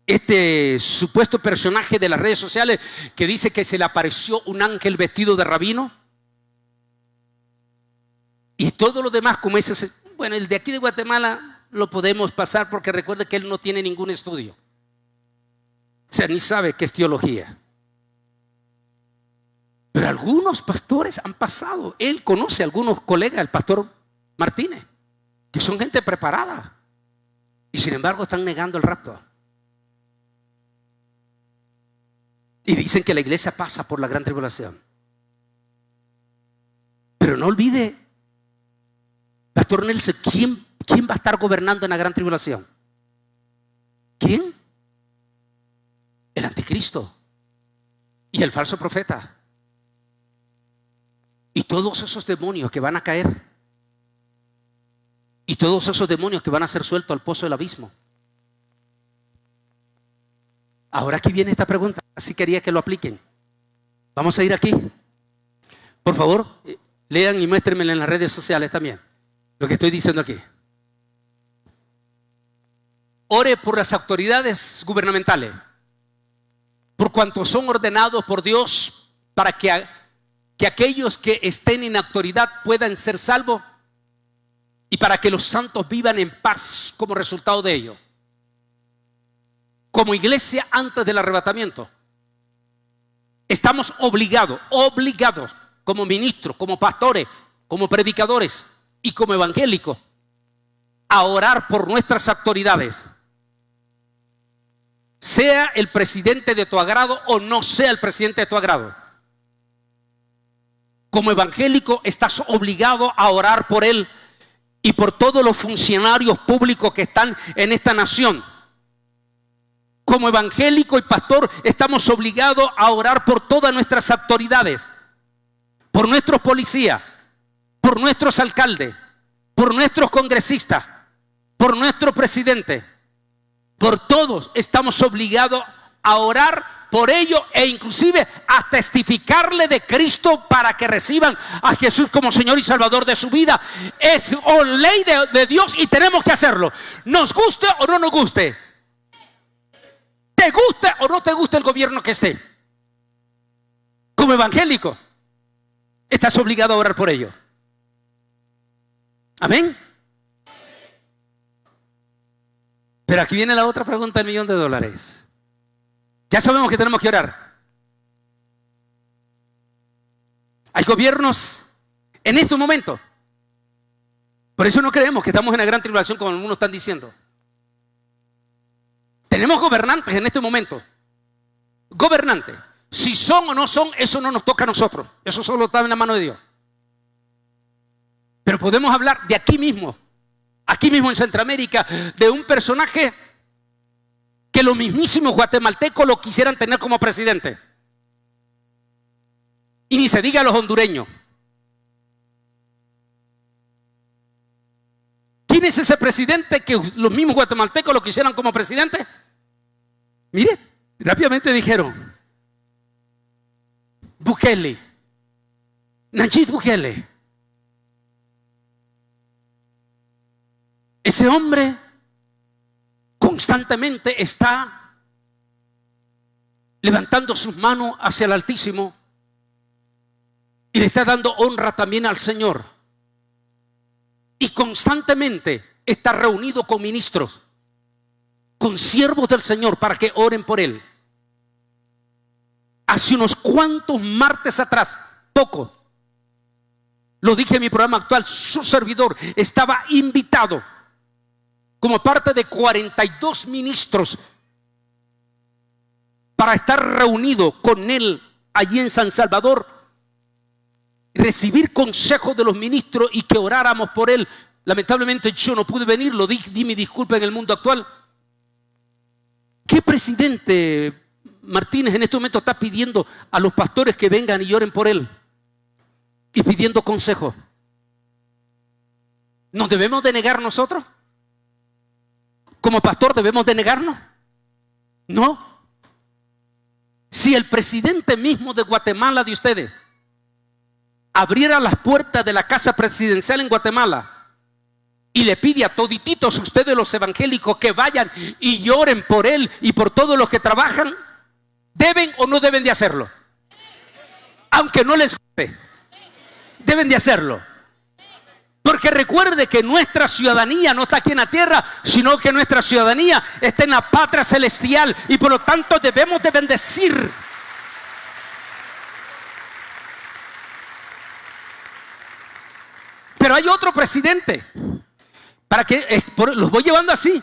Este supuesto personaje de las redes sociales que dice que se le apareció un ángel vestido de rabino. Y todo lo demás, como ese, bueno, el de aquí de Guatemala lo podemos pasar porque recuerde que él no tiene ningún estudio. O sea, ni sabe qué es teología. Pero algunos pastores han pasado. Él conoce a algunos colegas, el pastor Martínez, que son gente preparada y sin embargo están negando el rapto. Y dicen que la iglesia pasa por la gran tribulación. Pero no olvide, pastor Nelson, ¿quién va a estar gobernando en la gran tribulación? ¿Quién? El anticristo y el falso profeta. Y todos esos demonios que van a caer. Y todos esos demonios que van a ser sueltos al pozo del abismo. Ahora aquí viene esta pregunta, así quería que lo apliquen. Vamos a ir aquí. Por favor, lean y muéstrenme en las redes sociales también lo que estoy diciendo aquí. ore por las autoridades gubernamentales, por cuanto son ordenados por Dios para que aquellos que estén en autoridad puedan ser salvos y para que los santos vivan en paz como resultado de ello. Como iglesia antes del arrebatamiento, estamos obligados como ministros, como pastores, como predicadores y como evangélicos a orar por nuestras autoridades. Sea el presidente de tu agrado o no sea el presidente de tu agrado. Como evangélico estás obligado a orar por él y por todos los funcionarios públicos que están en esta nación. Como evangélico y pastor estamos obligados a orar por todas nuestras autoridades, por nuestros policías, por nuestros alcaldes, por nuestros congresistas, por nuestro presidente, por todos estamos obligados a orar por ello e inclusive a testificarle de Cristo para que reciban a Jesús como Señor y Salvador de su vida. Es ley de Dios y tenemos que hacerlo, nos guste o no nos guste. ¿Te gusta o no te gusta el gobierno que esté? Como evangélico, estás obligado a orar por ello. Amén. Pero aquí viene la otra pregunta del $1.000.000. Ya sabemos que tenemos que orar. Hay gobiernos en estos momentos. Por eso no creemos que estamos en la gran tribulación como algunos están diciendo. Tenemos gobernantes en este momento. Gobernantes. Si son o no son, eso no nos toca a nosotros. Eso solo está en la mano de Dios. Pero podemos hablar de aquí mismo en Centroamérica, de un personaje que los mismísimos guatemaltecos lo quisieran tener como presidente. Y ni se diga a los hondureños. ¿Quién es ese presidente que los mismos guatemaltecos lo quisieran como presidente? Mire, rápidamente dijeron Bukele, Nayib Bukele. Ese hombre constantemente está levantando sus manos hacia el Altísimo y le está dando honra también al Señor. Y constantemente está reunido con ministros, con siervos del Señor para que oren por él. Hace unos cuantos martes atrás, lo dije en mi programa actual, su servidor estaba invitado como parte de 42 ministros para estar reunido con él allí en San Salvador, recibir consejos de los ministros y que oráramos por él. Lamentablemente yo no pude venir, di mi disculpa en el mundo actual. ¿Qué presidente Martínez en este momento está pidiendo a los pastores que vengan y oren por él? Y pidiendo consejo. ¿Nos debemos de negar nosotros? ¿Como pastor debemos de negarnos? No. Si el presidente mismo de Guatemala de ustedes abriera las puertas de la casa presidencial en Guatemala y le pide a todititos ustedes los evangélicos que vayan y lloren por él y por todos los que trabajan, ¿deben o no deben de hacerlo? Aunque no les guste, deben de hacerlo. Porque recuerde que nuestra ciudadanía no está aquí en la tierra, sino que nuestra ciudadanía está en la patria celestial y por lo tanto debemos de bendecir. Pero hay otro presidente, los voy llevando así,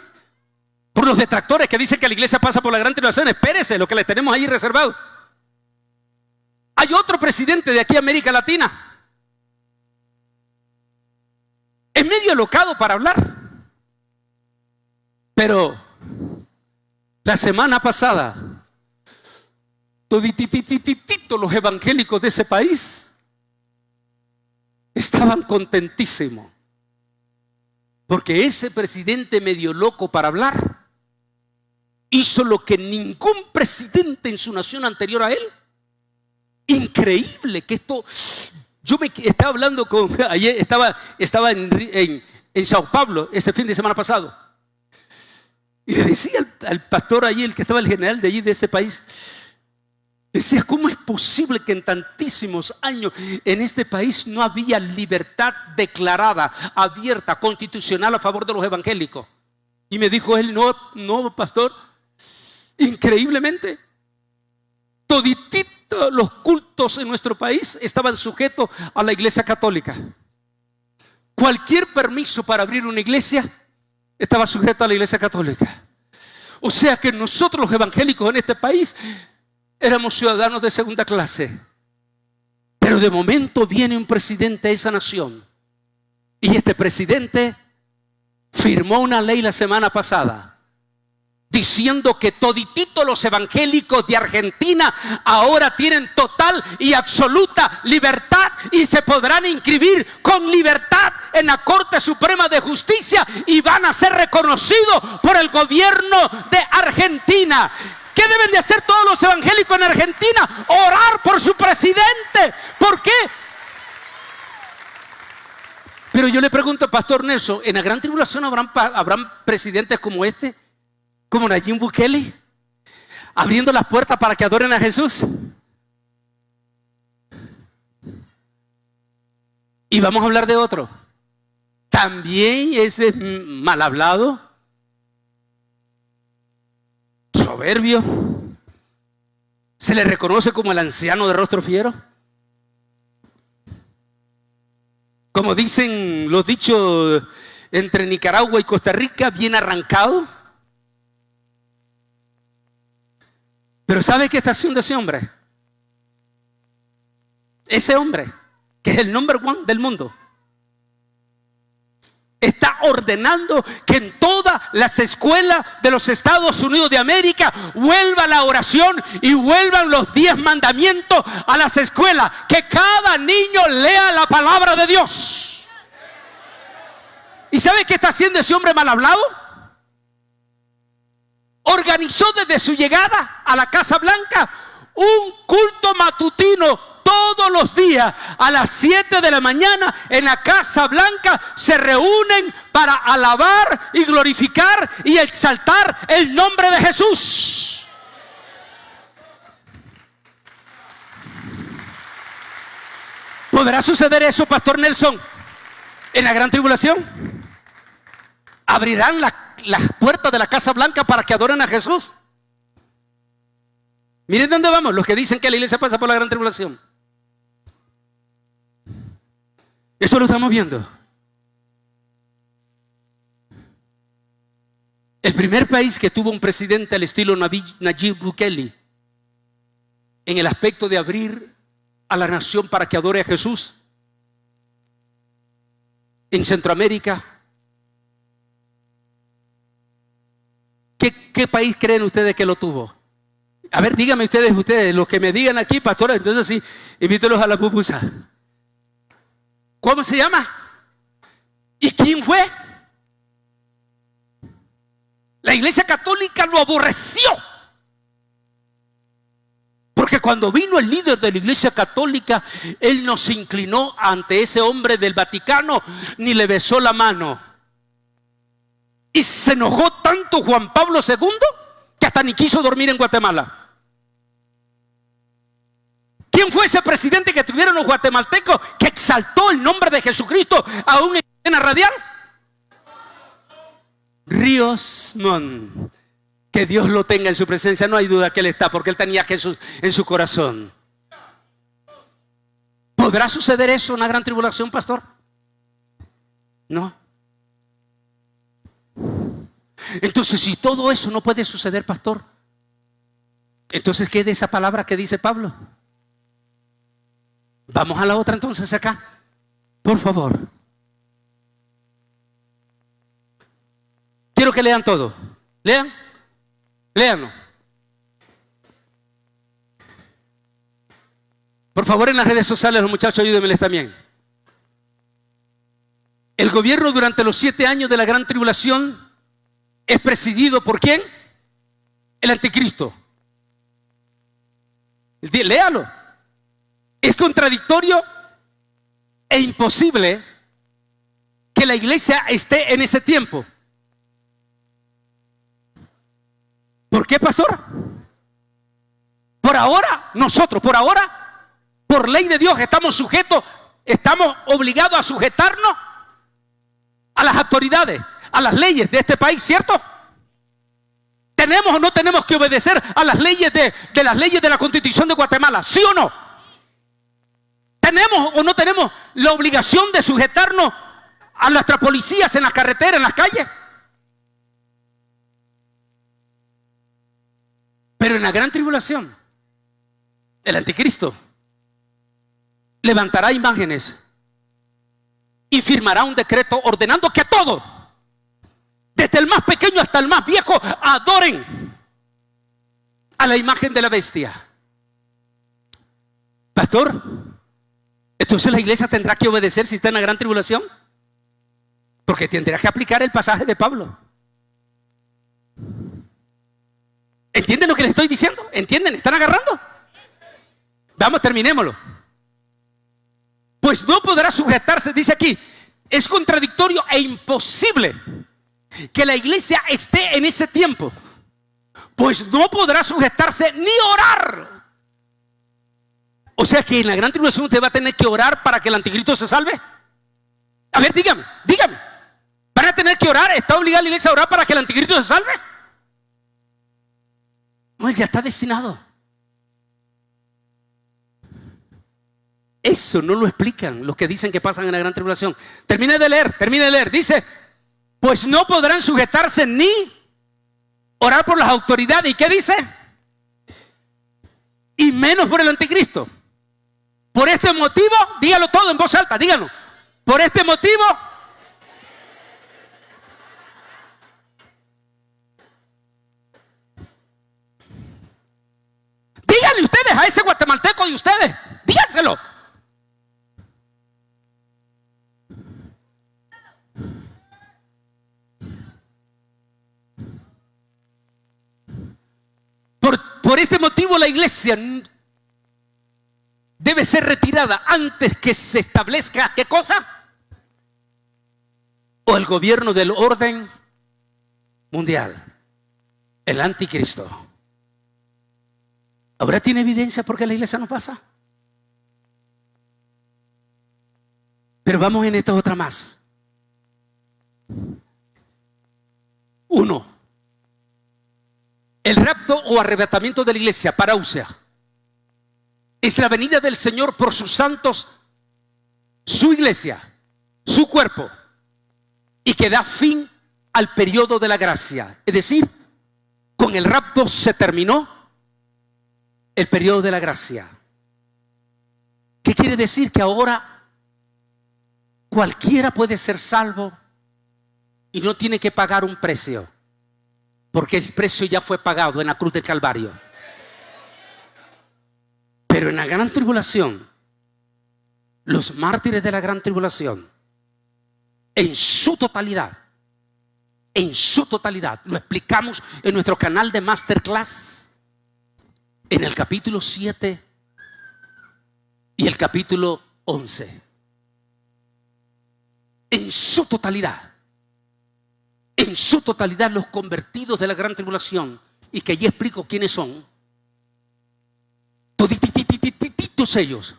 por los detractores que dicen que la iglesia pasa por la gran tribulación. Espérese, lo que le tenemos ahí reservado. Hay otro presidente de aquí a América Latina. Es medio alocado para hablar. Pero la semana pasada, los evangélicos de ese país estaban contentísimos. Porque ese presidente medio loco para hablar hizo lo que ningún presidente en su nación anterior a él. Increíble que esto... Yo me estaba hablando ayer estaba en Sao Paulo ese fin de semana pasado. Y le decía al pastor allí, el que estaba el general de allí, de ese país, decía, ¿cómo es posible que en tantísimos años en este país no había libertad declarada, abierta, constitucional a favor de los evangélicos? Y me dijo él, no, pastor, increíblemente, todititos los cultos en nuestro país estaban sujetos a la Iglesia Católica. Cualquier permiso para abrir una iglesia estaba sujeto a la Iglesia Católica. O sea que nosotros los evangélicos en este país éramos ciudadanos de segunda clase. Pero de momento viene un presidente de esa nación. Y este presidente firmó una ley la semana pasada diciendo que todititos los evangélicos de Argentina ahora tienen total y absoluta libertad y se podrán inscribir con libertad en la Corte Suprema de Justicia y van a ser reconocidos por el gobierno de Argentina. ¿Qué deben de hacer todos los evangélicos en Argentina? Orar por su presidente. ¿Por qué? Pero yo le pregunto, Pastor Nelson, ¿en la gran tribulación habrán presidentes como este? Como Nayib Bukele, abriendo las puertas para que adoren a Jesús. Y vamos a hablar de otro. También ese mal hablado, soberbio, se le reconoce como el anciano de rostro fiero. Como dicen los dichos entre Nicaragua y Costa Rica, bien arrancado. Pero ¿sabe qué está haciendo ese hombre? Ese hombre, que es el number one del mundo, está ordenando que en todas las escuelas de los Estados Unidos de América vuelva la oración y vuelvan los 10 mandamientos a las escuelas. Que cada niño lea la palabra de Dios. ¿Y sabe qué está haciendo ese hombre mal hablado? Organizó desde su llegada a la Casa Blanca un culto matutino todos los días a las 7 de la mañana en la Casa Blanca. Se reúnen para alabar y glorificar y exaltar el nombre de Jesús. ¿Podrá suceder eso, Pastor Nelson, en la gran tribulación? ¿Abrirán las puertas de la Casa Blanca para que adoren a Jesús? Miren dónde vamos, los que dicen que la iglesia pasa por la gran tribulación. Esto lo estamos viendo. El primer país que tuvo un presidente al estilo Nayib Bukele, en el aspecto de abrir a la nación para que adore a Jesús, en Centroamérica. ¿Qué país creen ustedes que lo tuvo? A ver, díganme ustedes, los que me digan aquí, pastores, entonces sí, invítelos a la pupusa. ¿Cómo se llama? ¿Y quién fue? La Iglesia Católica lo aborreció. Porque cuando vino el líder de la Iglesia Católica, él no se inclinó ante ese hombre del Vaticano, ni le besó la mano. Y se enojó tanto Juan Pablo II que hasta ni quiso dormir en Guatemala. ¿Quién fue ese presidente que tuvieron los guatemaltecos que exaltó el nombre de Jesucristo aún en cadena radial? Ríos Montt. Que Dios lo tenga en su presencia. No hay duda que él está, porque él tenía a Jesús en su corazón. ¿Podrá suceder eso en una gran tribulación, pastor? No. Entonces, si todo eso no puede suceder, pastor, entonces, ¿qué de esa palabra que dice Pablo? Vamos a la otra entonces acá, por favor. Quiero que lean todo. Léanlo. Por favor, en las redes sociales, los muchachos, ayúdenmeles también. El gobierno durante los 7 años de la gran tribulación es presidido por ¿quién? El anticristo. Léalo. Es contradictorio e imposible que la iglesia esté en ese tiempo. ¿Por qué, pastor? Por ahora, por ley de Dios, estamos obligados a sujetarnos a las autoridades, a las leyes de este país, ¿cierto? ¿Tenemos o no tenemos que obedecer a las leyes de las leyes de la Constitución de Guatemala? ¿Sí o no? ¿Tenemos o no tenemos la obligación de sujetarnos a nuestras policías en las carreteras, en las calles? Pero en la gran tribulación, el anticristo levantará imágenes y firmará un decreto ordenando que a todos, desde el más pequeño hasta el más viejo, adoren a la imagen de la bestia. Pastor, entonces la iglesia tendrá que obedecer si está en la gran tribulación, porque tendrá que aplicar el pasaje de Pablo. ¿Entienden lo que les estoy diciendo? ¿Entienden? ¿Están agarrando? Vamos, terminémoslo. Pues no podrá sujetarse, dice aquí, es contradictorio e imposible que la iglesia esté en ese tiempo. Pues no podrá sujetarse ni orar. O sea que en la gran tribulación usted va a tener que orar para que el anticristo se salve. A ver, dígame. ¿Van a tener que orar? ¿Está obligada la iglesia a orar para que el anticristo se salve? No, él ya está destinado. Eso no lo explican los que dicen que pasan en la gran tribulación. Termine de leer. Dice, pues no podrán sujetarse ni orar por las autoridades. ¿Y qué dice? Y menos por el anticristo. Por este motivo, dígalo todo en voz alta, díganlo. Por este motivo, díganle ustedes a ese guatemalteco y ustedes, díganselo. Por este motivo la iglesia debe ser retirada antes que se establezca, ¿qué cosa? O el gobierno del orden mundial, el anticristo. ¿Ahora tiene evidencia por qué la iglesia no pasa? Pero vamos en esta otra más. 1. El rapto o arrebatamiento de la iglesia, parousia, es la venida del Señor por sus santos, su iglesia, su cuerpo, y que da fin al periodo de la gracia. Es decir, con el rapto se terminó el periodo de la gracia. ¿Qué quiere decir? Que ahora cualquiera puede ser salvo y no tiene que pagar un precio, porque el precio ya fue pagado en la cruz del Calvario. Pero en la gran tribulación, los mártires de la gran tribulación, en su totalidad, lo explicamos en nuestro canal de Masterclass, en el capítulo 7 y el capítulo 11. En su totalidad, los convertidos de la gran tribulación, y que allí explico quiénes son, todititos ellos,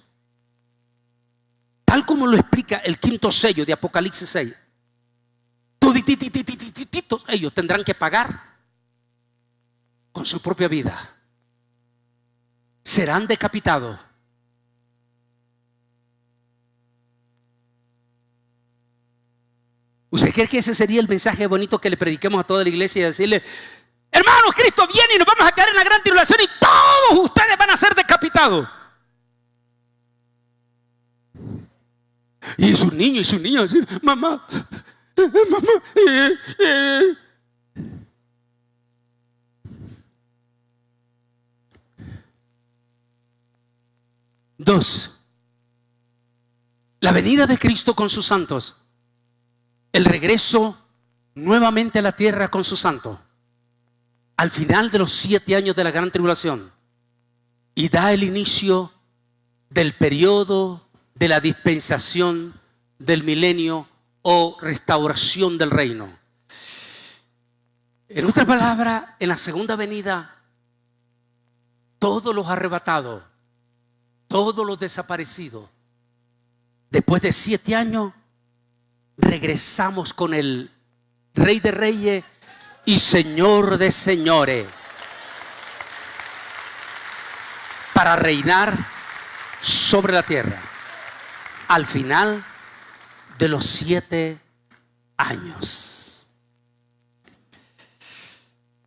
tal como lo explica el quinto sello de Apocalipsis 6, todititos ellos tendrán que pagar con su propia vida. Serán decapitados. ¿Usted cree que ese sería el mensaje bonito que le prediquemos a toda la iglesia y decirle: hermanos, Cristo viene y nos vamos a quedar en la gran tribulación y todos ustedes van a ser decapitados? Y sus niños decir: mamá. 2. La venida de Cristo con sus santos. El regreso nuevamente a la tierra con sus santos al final de los 7 años de la gran tribulación, y da el inicio del periodo de la dispensación del milenio o restauración del reino. En otra palabra, en la segunda venida, todos los arrebatados, todos los desaparecidos, después de 7 años, regresamos con el Rey de Reyes y Señor de Señores para reinar sobre la tierra al final de los 7 años.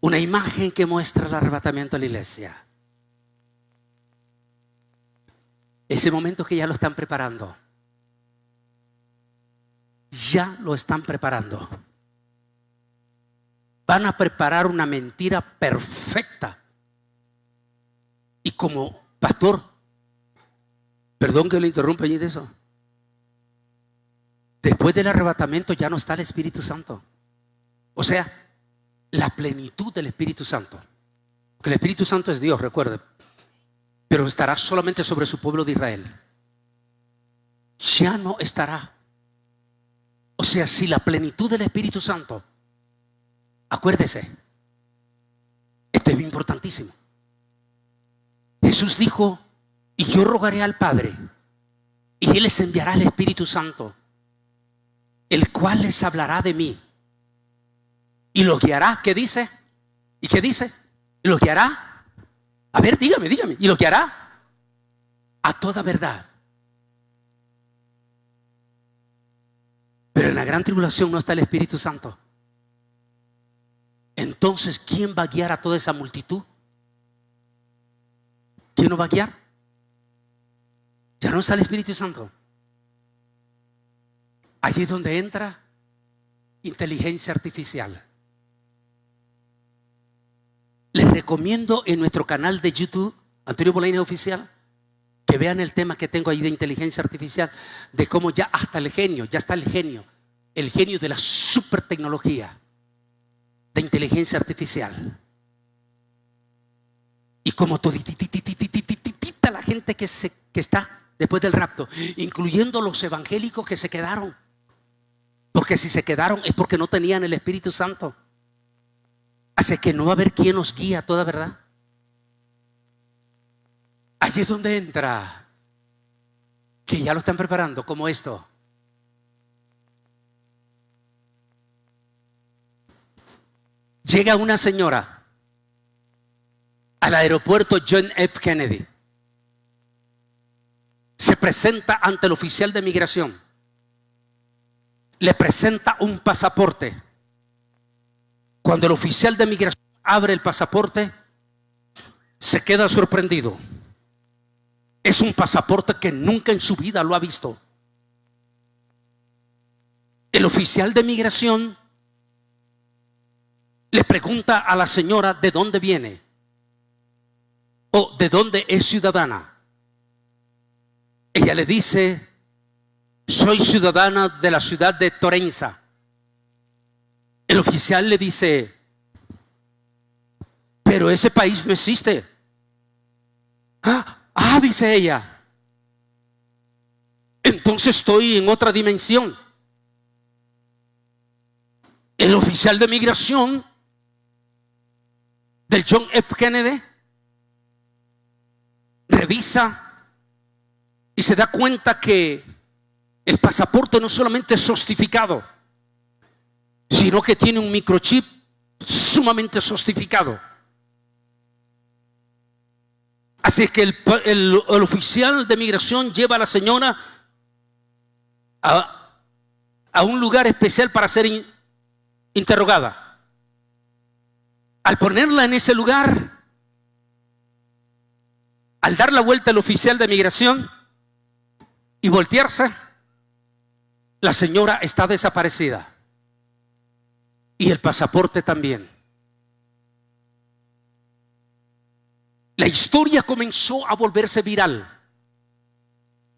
Una imagen que muestra el arrebatamiento de la iglesia. Ese momento que ya lo están preparando. Ya lo están preparando. Van a preparar una mentira perfecta. Y como pastor, perdón que le interrumpa allí de eso. Después del arrebatamiento ya no está el Espíritu Santo. O sea, la plenitud del Espíritu Santo. Porque el Espíritu Santo es Dios, recuerde. Pero estará solamente sobre su pueblo de Israel. Ya no estará. O sea, si la plenitud del Espíritu Santo, acuérdese, esto es importantísimo. Jesús dijo, y yo rogaré al Padre, y Él les enviará el Espíritu Santo, el cual les hablará de mí, y los guiará. ¿Qué dice? ¿Y qué dice? ¿Y los guiará? A ver, dígame. ¿Y los guiará? A toda verdad. Pero en la gran tribulación no está el Espíritu Santo. Entonces, ¿quién va a guiar a toda esa multitud? ¿Quién nos va a guiar? Ya no está el Espíritu Santo. Allí es donde entra inteligencia artificial. Les recomiendo en nuestro canal de YouTube, Antonio Bolaños Oficial, que vean el tema que tengo ahí de inteligencia artificial, de cómo ya hasta el genio, ya está el genio de la super tecnología de inteligencia artificial. Y como todititititititita la gente que está después del rapto, incluyendo los evangélicos que se quedaron. Porque si se quedaron es porque no tenían el Espíritu Santo. Así que no va a haber quien nos guía a toda verdad. Allí es donde entra, que ya lo están preparando, como esto. Llega una señora al aeropuerto John F. Kennedy. Se presenta ante el oficial de migración. Le presenta un pasaporte. Cuando el oficial de migración abre el pasaporte, se queda sorprendido. Es un pasaporte que nunca en su vida lo ha visto. El oficial de migración le pregunta a la señora de dónde viene o de dónde es ciudadana. Ella le dice: soy ciudadana de la ciudad de Torenza. El oficial le dice: pero ese país no existe. Dice ella, entonces estoy en otra dimensión. El oficial de migración del John F. Kennedy revisa y se da cuenta que el pasaporte no solamente es sostificado, sino que tiene un microchip sumamente sostificado. Así que el oficial de migración lleva a la señora a un lugar especial para ser interrogada. Al ponerla en ese lugar, al dar la vuelta el oficial de migración y voltearse, la señora está desaparecida. Y el pasaporte también. La historia comenzó a volverse viral.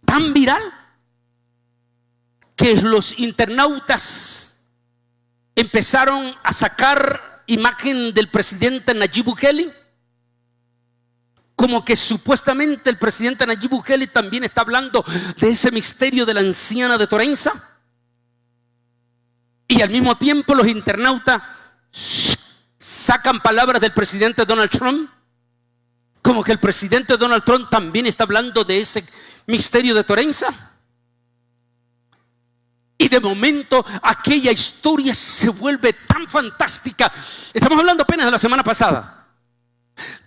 Tan viral que los internautas empezaron a sacar imagen del presidente Nayib Bukele, como que supuestamente el presidente Nayib Bukele también está hablando de ese misterio de la anciana de Torenza. Y al mismo tiempo los internautas sacan palabras del presidente Donald Trump, como que el presidente Donald Trump también está hablando de ese misterio de Torenza. Y de momento aquella historia se vuelve tan fantástica. Estamos hablando apenas de la semana pasada.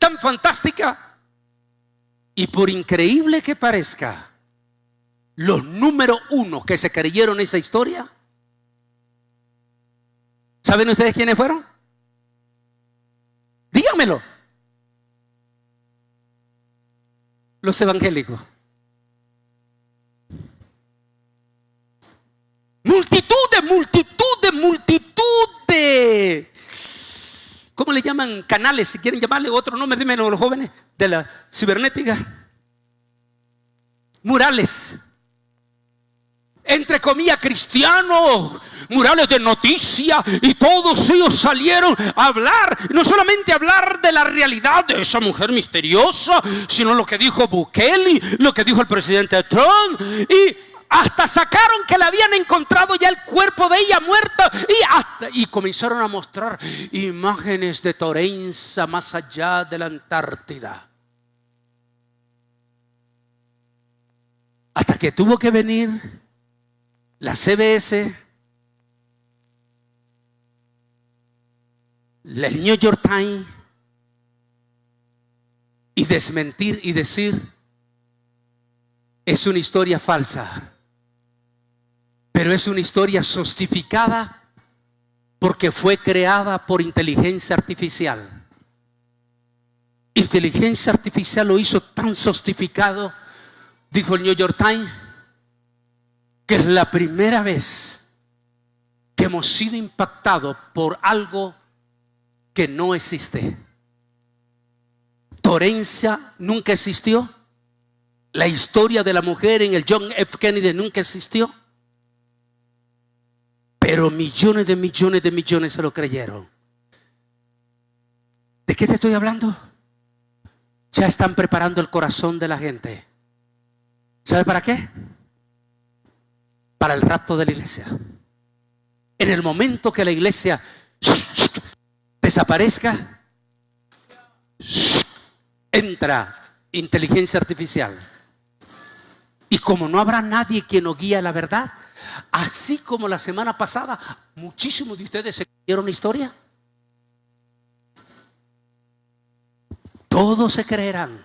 Tan fantástica. Y por increíble que parezca, los número uno que se creyeron esa historia, ¿saben ustedes quiénes fueron? Díganmelo. Los evangélicos. Multitud de, ¿cómo le llaman? Canales, si quieren llamarle otro nombre, díganme los jóvenes de la cibernética. Murales, entre comillas cristianos, murales de noticias, y todos ellos salieron a hablar, no solamente a hablar de la realidad de esa mujer misteriosa, sino lo que dijo Bukele, lo que dijo el presidente Trump, y hasta sacaron que la habían encontrado ya el cuerpo de ella muerta, y comenzaron a mostrar imágenes de Torenza más allá de la Antártida. Hasta que tuvo que venir la CBS, el New York Times, y desmentir y decir: es una historia falsa, pero es una historia sostificada porque fue creada por inteligencia artificial. Inteligencia artificial lo hizo tan sostificado, dijo el New York Times, que es la primera vez que hemos sido impactados por algo que no existe. Torenza nunca existió. La historia de la mujer en el John F. Kennedy nunca existió. Pero millones de millones se lo creyeron. ¿De qué te estoy hablando? Ya están preparando el corazón de la gente. ¿Sabe para qué? Para el rapto de la iglesia. En el momento que la iglesia desaparezca, entra inteligencia artificial. Y como no habrá nadie quien nos guíe a la verdad, así como la semana pasada, muchísimos de ustedes se creyeron la historia. Todos se creerán.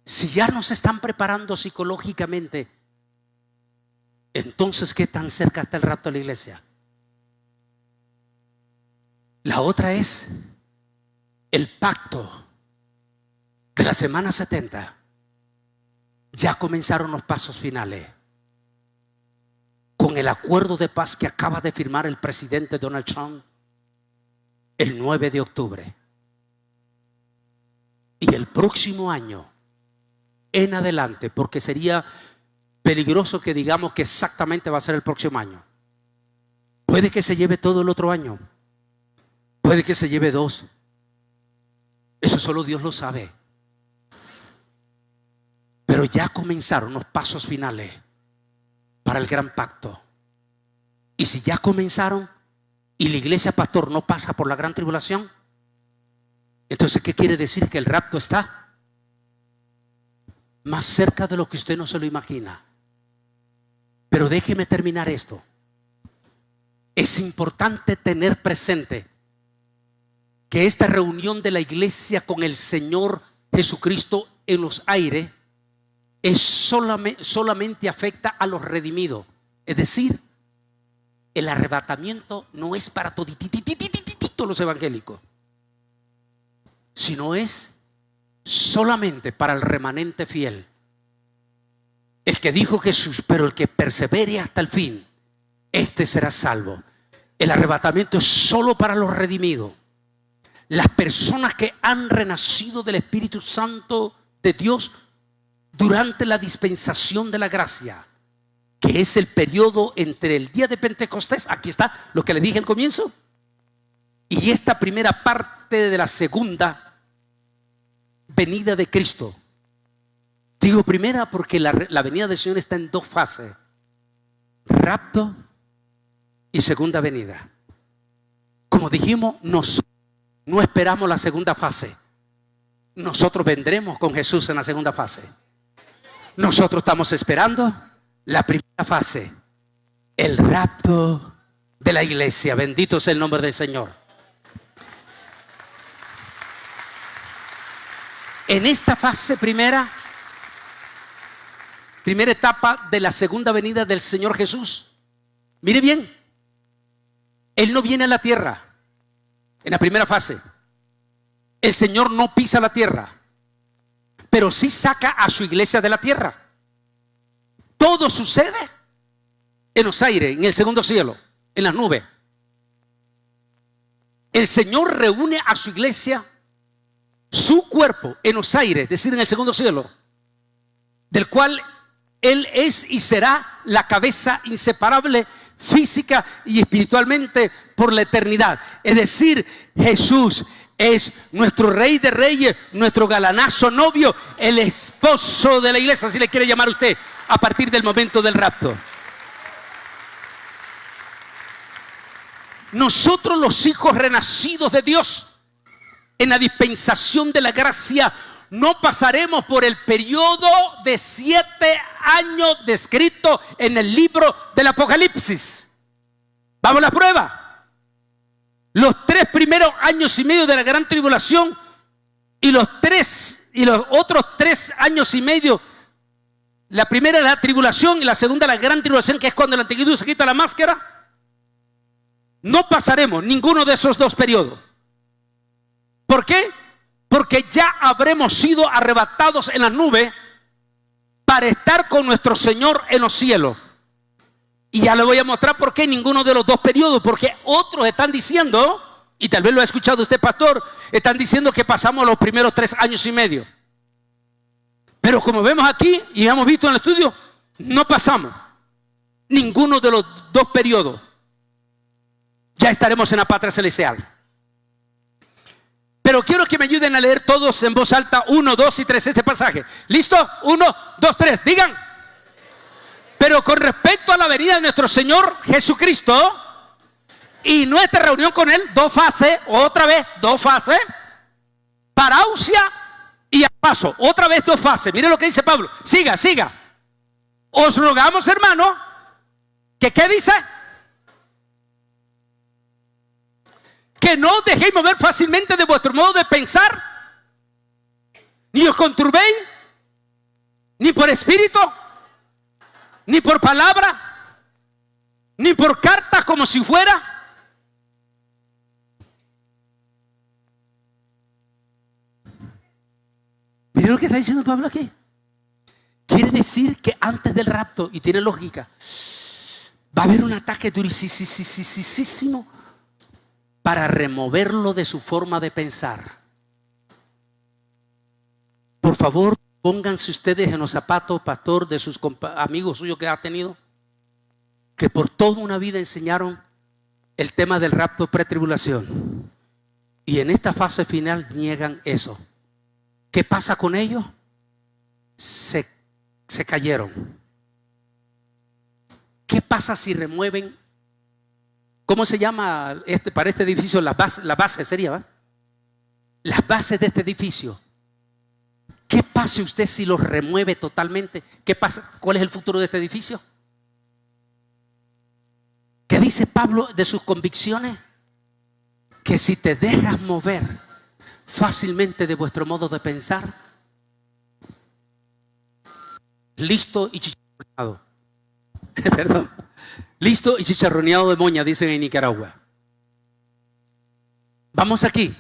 Si ya nos están preparando psicológicamente, entonces ¿qué tan cerca está el rapto de la iglesia? La otra es el pacto de la semana 70. Ya comenzaron los pasos finales con el acuerdo de paz que acaba de firmar el presidente Donald Trump el 9 de octubre. Y el próximo año en adelante, porque sería peligroso que digamos que exactamente va a ser el próximo año. Puede que se lleve todo el otro año, puede que se lleve 2. Eso solo Dios lo sabe. Pero ya comenzaron los pasos finales para el gran pacto. Y si ya comenzaron y la iglesia, pastor, no pasa por la gran tribulación, entonces ¿qué quiere decir? Que el rapto está más cerca de lo que usted no se lo imagina. Pero déjeme terminar esto. Es importante tener presente que esta reunión de la iglesia con el Señor Jesucristo en los aires es solamente afecta a los redimidos. Es decir, el arrebatamiento no es para todos los evangélicos, sino es solamente para el remanente fiel. El que dijo Jesús: pero el que persevere hasta el fin, este será salvo. El arrebatamiento es solo para los redimidos. Las personas que han renacido del Espíritu Santo de Dios durante la dispensación de la gracia, que es el periodo entre el día de Pentecostés, aquí está lo que le dije al comienzo, y esta primera parte de la segunda venida de Cristo. Digo primera porque la venida del Señor está en 2 fases: rapto y segunda venida. Como dijimos, no esperamos la segunda fase. Nosotros vendremos con Jesús en la segunda fase. Nosotros estamos esperando la primera fase, el rapto de la iglesia. Bendito sea el nombre del Señor. En esta fase primera etapa de la segunda venida del Señor Jesús, mire bien, Él no viene a la tierra en la primera fase. El Señor no pisa la tierra, pero sí saca a su iglesia de la tierra. Todo sucede en los aires, en el segundo cielo, en las nubes. El Señor reúne a su iglesia, su cuerpo, en los aires, es decir, en el segundo cielo, del cual Él es y será la cabeza inseparable física y espiritualmente por la eternidad. Es decir, Jesús es nuestro Rey de Reyes, nuestro galanazo novio, el esposo de la iglesia, si le quiere llamar usted, a partir del momento del rapto. Nosotros, los hijos renacidos de Dios, en la dispensación de la gracia, no pasaremos por el periodo de 7 años descrito en el libro del Apocalipsis. Vamos a la prueba. Los 3 primeros años y medio de la gran tribulación y los otros 3 años y medio. La primera es la tribulación y la segunda la gran tribulación, que es cuando el anticristo se quita la máscara. No pasaremos ninguno de esos 2 periodos. ¿Por qué? Porque ya habremos sido arrebatados en las nubes para estar con nuestro Señor en los cielos. Y ya le voy a mostrar por qué ninguno de los 2 periodos. Porque otros están diciendo, y tal vez lo ha escuchado usted, pastor, están diciendo que pasamos los primeros 3 años y medio. Pero como vemos aquí y hemos visto en el estudio, no pasamos ninguno de los 2 periodos. Ya estaremos en la patria celestial. Pero quiero que me ayuden a leer todos en voz alta 1, 2 y 3 este pasaje. ¿Listo? 1, 2, 3. Digan. Pero con respecto a la venida de nuestro Señor Jesucristo y nuestra reunión con Él, 2 fases, otra vez 2 fases, parousia y a paso, otra vez 2 fases. Mire lo que dice Pablo. Siga, siga. Os rogamos, hermano, que ¿qué dice? Que no os dejéis mover fácilmente de vuestro modo de pensar, ni os conturbéis, ni por espíritu, ni por palabra, ni por carta como si fuera. Miren lo que está diciendo Pablo aquí. Quiere decir que antes del rapto, y tiene lógica, va a haber un ataque durísimo para removerlo de su forma de pensar. Por favor, pónganse ustedes en los zapatos, pastor, de sus amigos suyos que ha tenido, que por toda una vida enseñaron el tema del rapto pretribulación. Y en esta fase final niegan eso. ¿Qué pasa con ellos? Se cayeron. ¿Qué pasa si remueven? ¿Cómo se llama para este edificio? La base sería, ¿va? Las bases de este edificio. ¿Qué pasa usted si los remueve totalmente? ¿Qué pasa? ¿Cuál es el futuro de este edificio? ¿Qué dice Pablo de sus convicciones? Que si te dejas mover fácilmente de vuestro modo de pensar, listo y chicharroneado. Perdón. Listo y chicharroneado de moña, dicen en Nicaragua. Vamos aquí.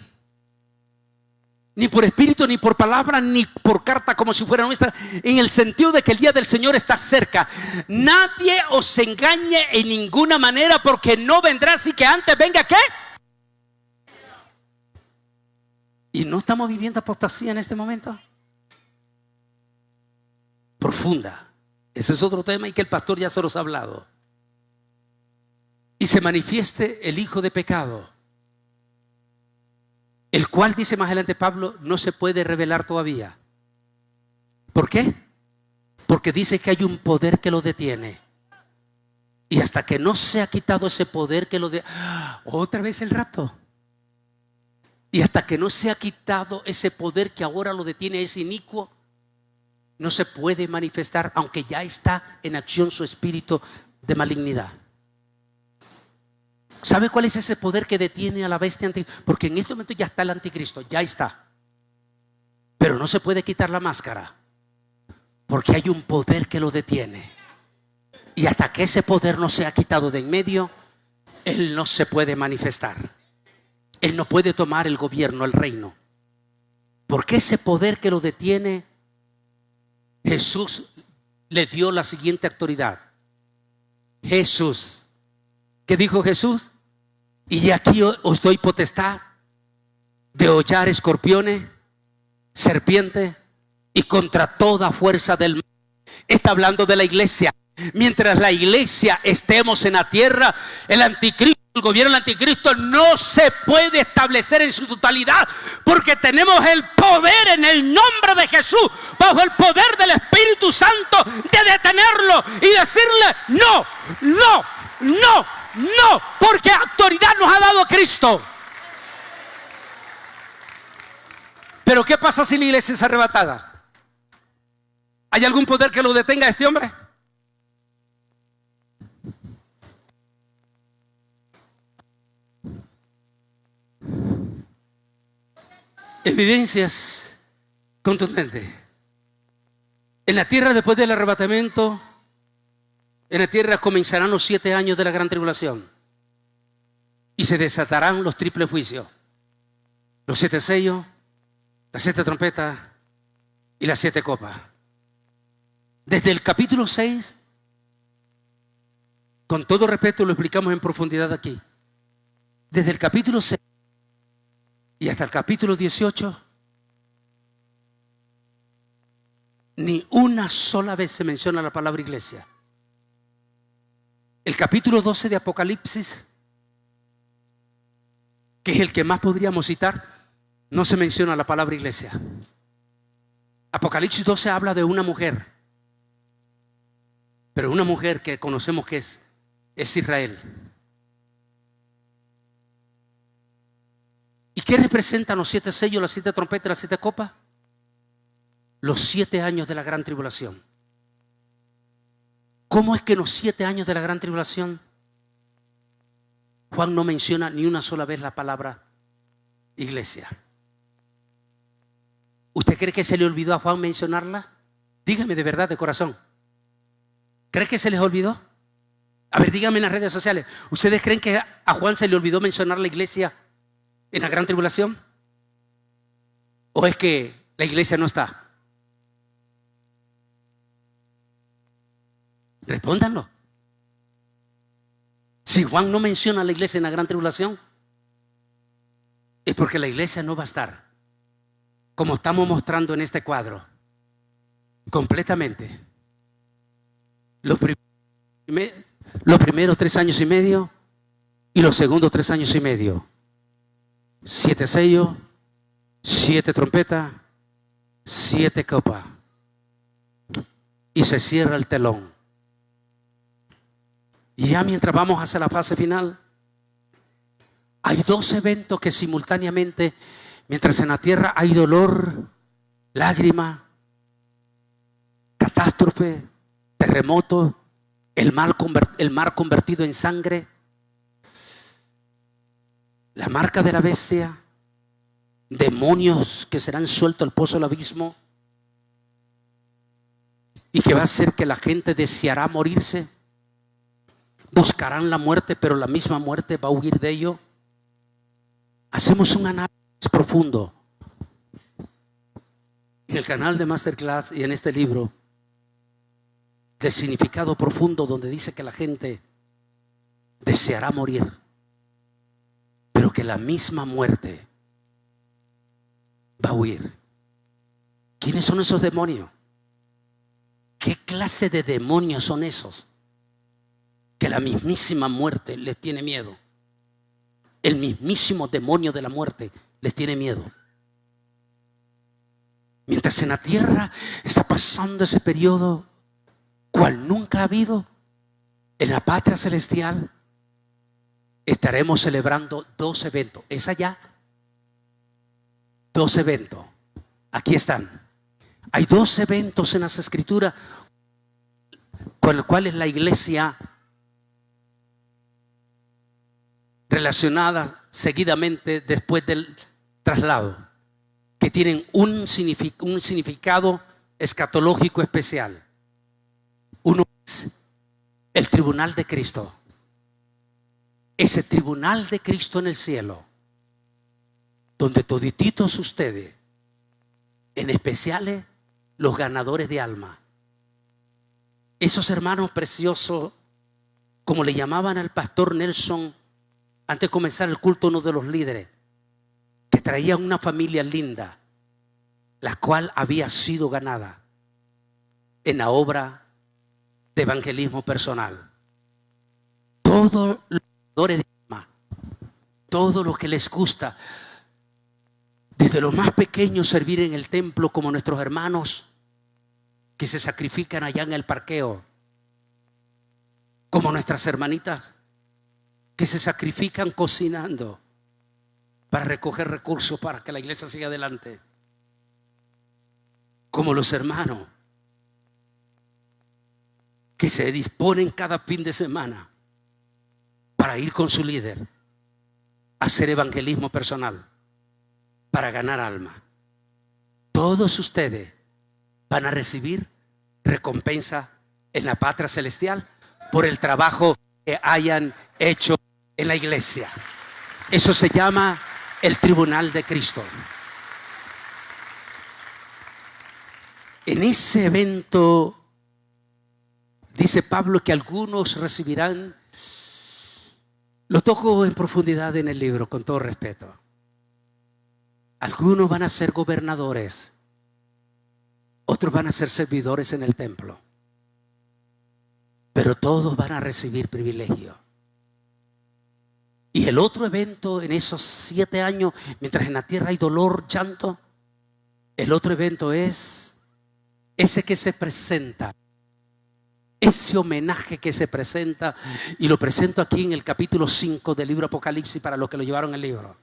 Ni por espíritu, ni por palabra, ni por carta como si fuera nuestra, en el sentido de que el día del Señor está cerca. Nadie os engañe en ninguna manera, porque no vendrá así que antes venga ¿qué? ¿Y no estamos viviendo apostasía en este momento? Profunda. Ese es otro tema y que el pastor ya se los ha hablado. Y se manifieste el hijo de pecado, el cual, dice más adelante Pablo, no se puede revelar todavía. ¿Por qué? Porque dice que hay un poder que lo detiene. Y hasta que no se ha quitado ese poder que lo detiene, otra vez el rapto. Y hasta que no se ha quitado ese poder que ahora lo detiene, ese inicuo, no se puede manifestar, aunque ya está en acción su espíritu de malignidad. ¿Sabe cuál es ese poder que detiene a la bestia anticristo? Porque en este momento ya está el anticristo, ya está. Pero no se puede quitar la máscara, porque hay un poder que lo detiene. Y hasta que ese poder no sea quitado de en medio, él no se puede manifestar. Él no puede tomar el gobierno, el reino. Porque ese poder que lo detiene, Jesús le dio la siguiente autoridad. Jesús, ¿qué dijo Jesús? Y aquí os doy potestad de hollar escorpiones, serpientes y contra toda fuerza del mal. Está hablando de la iglesia. Mientras la iglesia estemos en la tierra, el anticristo, el gobierno del anticristo no se puede establecer en su totalidad, porque tenemos el poder en el nombre de Jesús, bajo el poder del Espíritu Santo, de detenerlo y decirle no, no, no, no, porque autoridad nos ha dado Cristo. Pero ¿qué pasa si la iglesia es arrebatada? ¿Hay algún poder que lo detenga a este hombre? Evidencias contundentes. En la tierra, después del arrebatamiento, en la tierra comenzarán los 7 años de la gran tribulación y se desatarán los triples juicios, los 7 sellos, las 7 trompetas y las 7 copas. Desde el capítulo 6, con todo respeto lo explicamos en profundidad aquí, desde el capítulo 6 y hasta el capítulo 18, ni una sola vez se menciona la palabra iglesia. El capítulo 12 de Apocalipsis, que es el que más podríamos citar, no se menciona la palabra iglesia. Apocalipsis 12 habla de una mujer, pero una mujer que conocemos que es Israel. ¿Y qué representan los 7 sellos, las 7 trompetas, las 7 copas? Los 7 años de la gran tribulación. ¿Cómo es que en los 7 años de la gran tribulación Juan no menciona ni una sola vez la palabra iglesia? ¿Usted cree que se le olvidó a Juan mencionarla? Dígame de verdad, de corazón. ¿Cree que se les olvidó? A ver, díganme en las redes sociales. ¿Ustedes creen que a Juan se le olvidó mencionar la iglesia en la gran tribulación? ¿O es que la iglesia no está? Respóndanlo. Si Juan no menciona a la iglesia en la gran tribulación, es porque la iglesia no va a estar, como estamos mostrando en este cuadro, completamente. Los primeros 3 años y medio y los segundos 3 años y medio. 7 sellos, 7 trompetas, 7 copas. Y se cierra el telón. Y ya mientras vamos hacia la fase final, hay 2 eventos que simultáneamente, mientras en la tierra hay dolor, lágrima, catástrofe, terremoto, el mar convertido en sangre, la marca de la bestia, demonios que serán sueltos al pozo del abismo y que va a hacer que la gente deseará morirse. Buscarán la muerte, pero la misma muerte va a huir de ello. Hacemos un análisis profundo en el canal de Masterclass y en este libro del significado profundo, donde dice que la gente deseará morir, pero que la misma muerte va a huir. ¿Quiénes son esos demonios? ¿Qué clase de demonios son esos? Que la mismísima muerte les tiene miedo. El mismísimo demonio de la muerte les tiene miedo. Mientras en la tierra está pasando ese periodo cual nunca ha habido en la patria celestial, estaremos celebrando 2 eventos. ¿Es allá? 2 eventos. Aquí están. Hay 2 eventos en las Escrituras con los cuales la iglesia, relacionada seguidamente después del traslado, que tienen un significado escatológico especial. Uno es el tribunal de Cristo. Ese tribunal de Cristo en el cielo, donde todititos ustedes, en especial los ganadores de alma, esos hermanos preciosos, como le llamaban al pastor Nelson antes de comenzar el culto, uno de los líderes, que traían una familia linda, la cual había sido ganada en la obra de evangelismo personal. Todos los ganadores de alma, todos los que les gusta, desde los más pequeños, servir en el templo, como nuestros hermanos que se sacrifican allá en el parqueo, como nuestras hermanitas que se sacrifican cocinando para recoger recursos para que la iglesia siga adelante, como los hermanos que se disponen cada fin de semana para ir con su líder a hacer evangelismo personal, para ganar alma. Todos ustedes van a recibir recompensa en la patria celestial por el trabajo que hayan hecho en la iglesia. Eso se llama el tribunal de Cristo. En ese evento dice Pablo que algunos recibirán, lo toco en profundidad en el libro con todo respeto, algunos van a ser gobernadores, otros van a ser servidores en el templo, pero todos van a recibir privilegio. Y el otro evento en esos 7 años, mientras en la tierra hay dolor, llanto, el otro evento es ese que se presenta, ese homenaje que se presenta, y lo presento aquí en el capítulo 5 del libro Apocalipsis para los que lo llevaron el libro.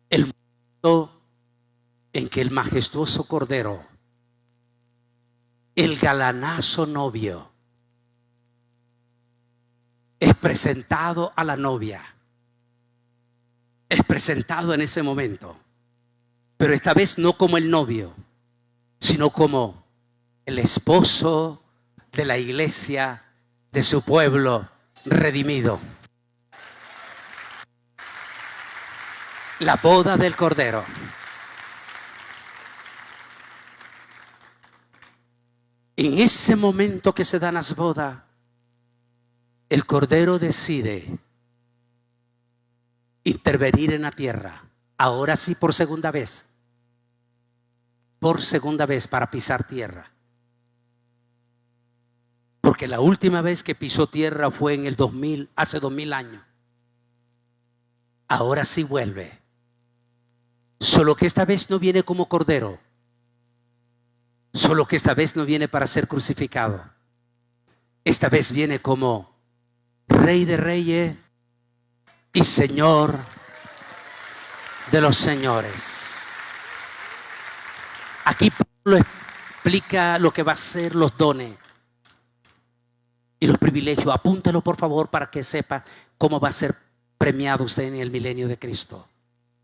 El momento en que el majestuoso Cordero, el galanazo novio, es presentado a la novia, es presentado en ese momento, pero esta vez no como el novio, sino como el esposo de la iglesia, de su pueblo redimido. La boda del Cordero. En ese momento que se dan las bodas, el Cordero decide intervenir en la tierra, ahora sí por segunda vez para pisar tierra. Porque la última vez que pisó tierra fue en el 2000, hace 2000 años. Ahora sí vuelve. Solo que esta vez no viene como Cordero. Solo que esta vez no viene para ser crucificado. Esta vez viene como Rey de Reyes y Señor de los señores. Aquí Pablo explica lo que va a ser los dones y los privilegios. Apúntelo por favor para que sepa cómo va a ser premiado usted en el milenio de Cristo.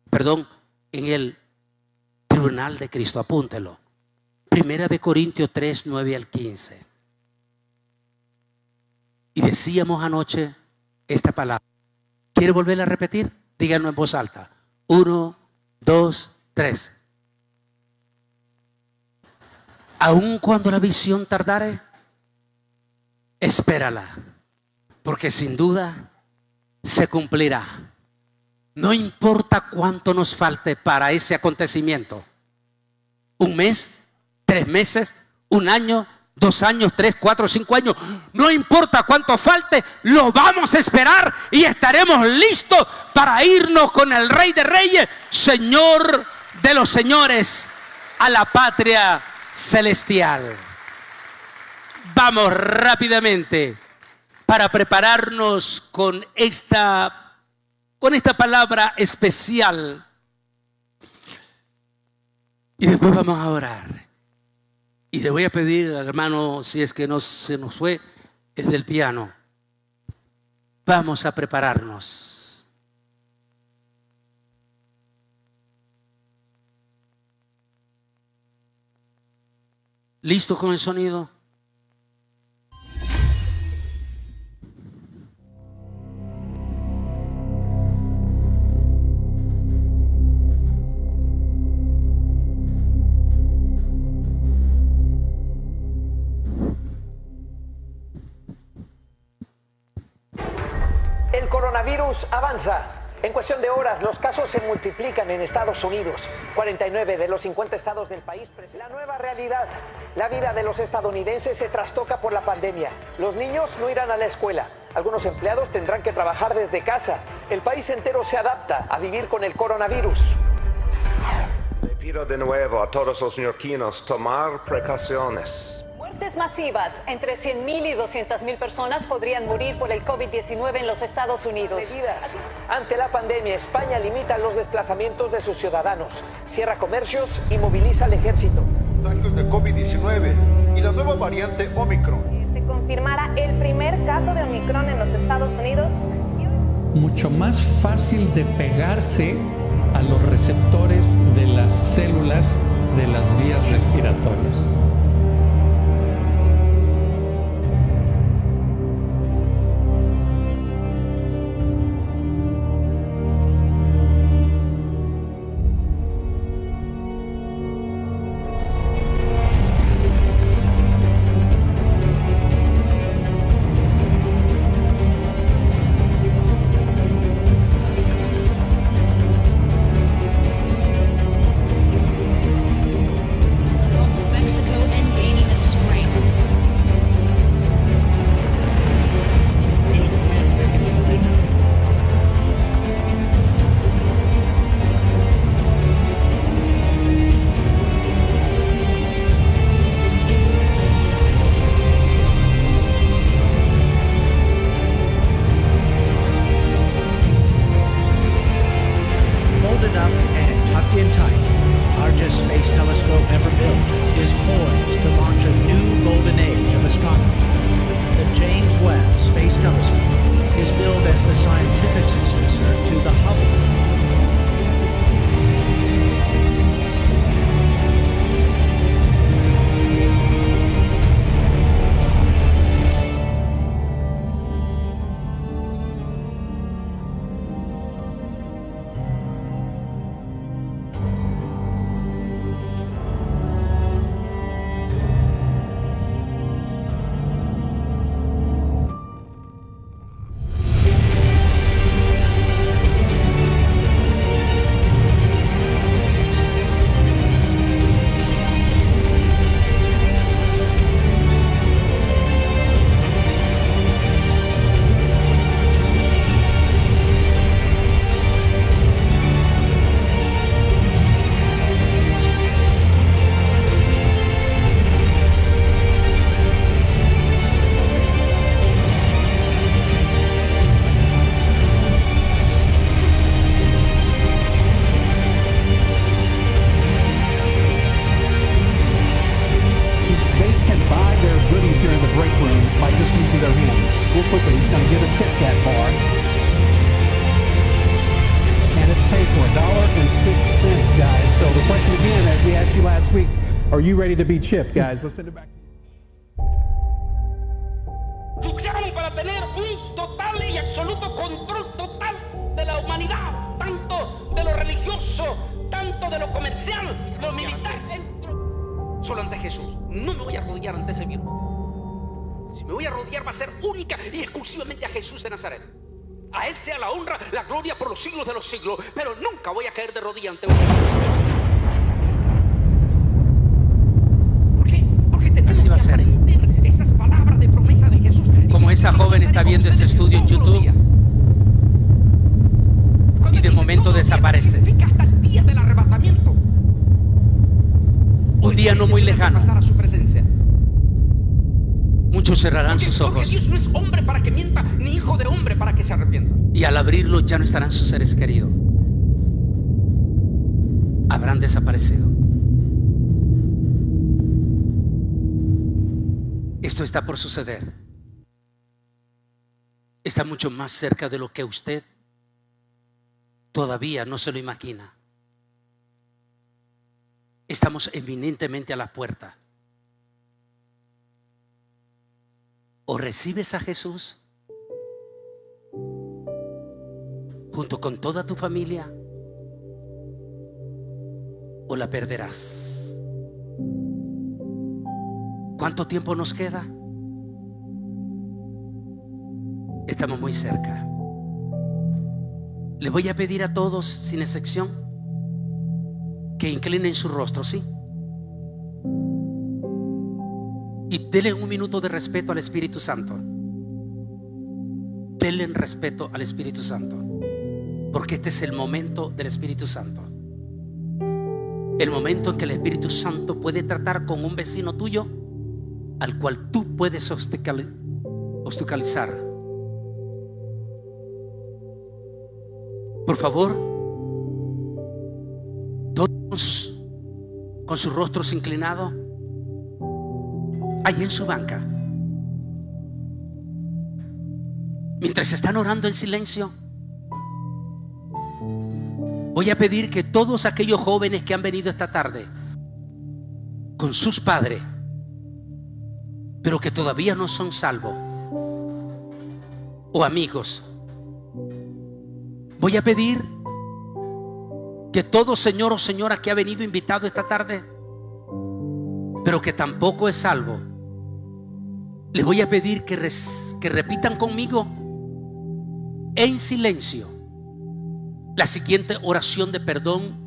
Perdón, en el tribunal de Cristo. Apúntelo. 1 Corintios 3, 9 al 15. Y decíamos anoche esta palabra. ¿Quiere volverla a repetir? Díganlo en voz alta. 1, 2, 3. Aun cuando la visión tardare, espérala, porque sin duda se cumplirá. No importa cuánto nos falte para ese acontecimiento. 1 mes, 3 meses, 1 año, 2 años, 3, 4, 5 años. No importa cuánto falte, lo vamos a esperar y estaremos listos para irnos con el Rey de Reyes, Señor de los señores, a la patria celestial. Vamos rápidamente para prepararnos con esta palabra especial. Y después vamos a orar. Y le voy a pedir al hermano, si es que no se nos fue, es del piano. Vamos a prepararnos. ¿Listo con el sonido? El coronavirus avanza. En cuestión de horas, los casos se multiplican en Estados Unidos. 49 de los 50 estados del país. La nueva realidad. La vida de los estadounidenses se trastoca por la pandemia. Los niños no irán a la escuela. Algunos empleados tendrán que trabajar desde casa. El país entero se adapta a vivir con el coronavirus. Le pido de nuevo a todos los neoyorquinos tomar precauciones. Muertes masivas. Entre 100.000 y 200.000 personas podrían morir por el COVID-19 en los Estados Unidos. Medidas. Ante la pandemia, España limita los desplazamientos de sus ciudadanos, cierra comercios y moviliza al ejército. Contagios de COVID-19 y la nueva variante Omicron. Se confirmara el primer caso de Omicron en los Estados Unidos. Mucho más fácil de pegarse a los receptores de las células de las vías respiratorias. $1.06, guys. So the question again, as we asked you last week, are you ready to be chipped, guys? Let's send it back to you. Luchamos para tener un total y absoluto control total de la humanidad, tanto de lo religioso, tanto de lo comercial, lo militar. Solo ante Jesús. No me voy a arrodillar ante ese virus. Si me voy a arrodillar va a ser única y exclusivamente a Jesús de Nazaret. A Él sea la honra, la gloria por los siglos de los siglos, pero nunca voy a caer de rodillas ante un virus. ¿Por qué? Porque tenemos que aprender esas palabras de promesa de Jesús. Como esa joven está viendo ese estudio en YouTube y de momento desaparece. Hasta el día del arrebatamiento. Un día no muy lejano. Pasar a su presencia. Muchos cerrarán sus Porque ojos Dios no es hombre para que mienta, ni hijo de hombre para que se arrepienta. y al abrirlo ya no estarán sus seres queridos. Habrán desaparecido. Esto está por suceder. Está mucho más cerca de lo que usted todavía no se lo imagina. Estamos eminentemente a la puerta. O recibes a Jesús junto con toda tu familia, o la perderás. ¿Cuánto tiempo nos queda? Estamos muy cerca. Le voy a pedir a todos, sin excepción, que inclinen su rostro, ¿sí? Y denle un minuto de respeto al Espíritu Santo. Denle respeto al Espíritu Santo, porque este es el momento del Espíritu Santo. El momento en que el Espíritu Santo puede tratar con un vecino tuyo al cual tú puedes obstaculizar. Por favor, todos con sus rostros inclinados, ahí en su banca, mientras están orando en silencio, voy a pedir que todos aquellos jóvenes que han venido esta tarde con sus padres, pero que todavía no son salvos, o amigos, voy a pedir que todo señor o señora que ha venido invitado esta tarde, pero que tampoco es salvo, les voy a pedir que repitan conmigo en silencio la siguiente oración de perdón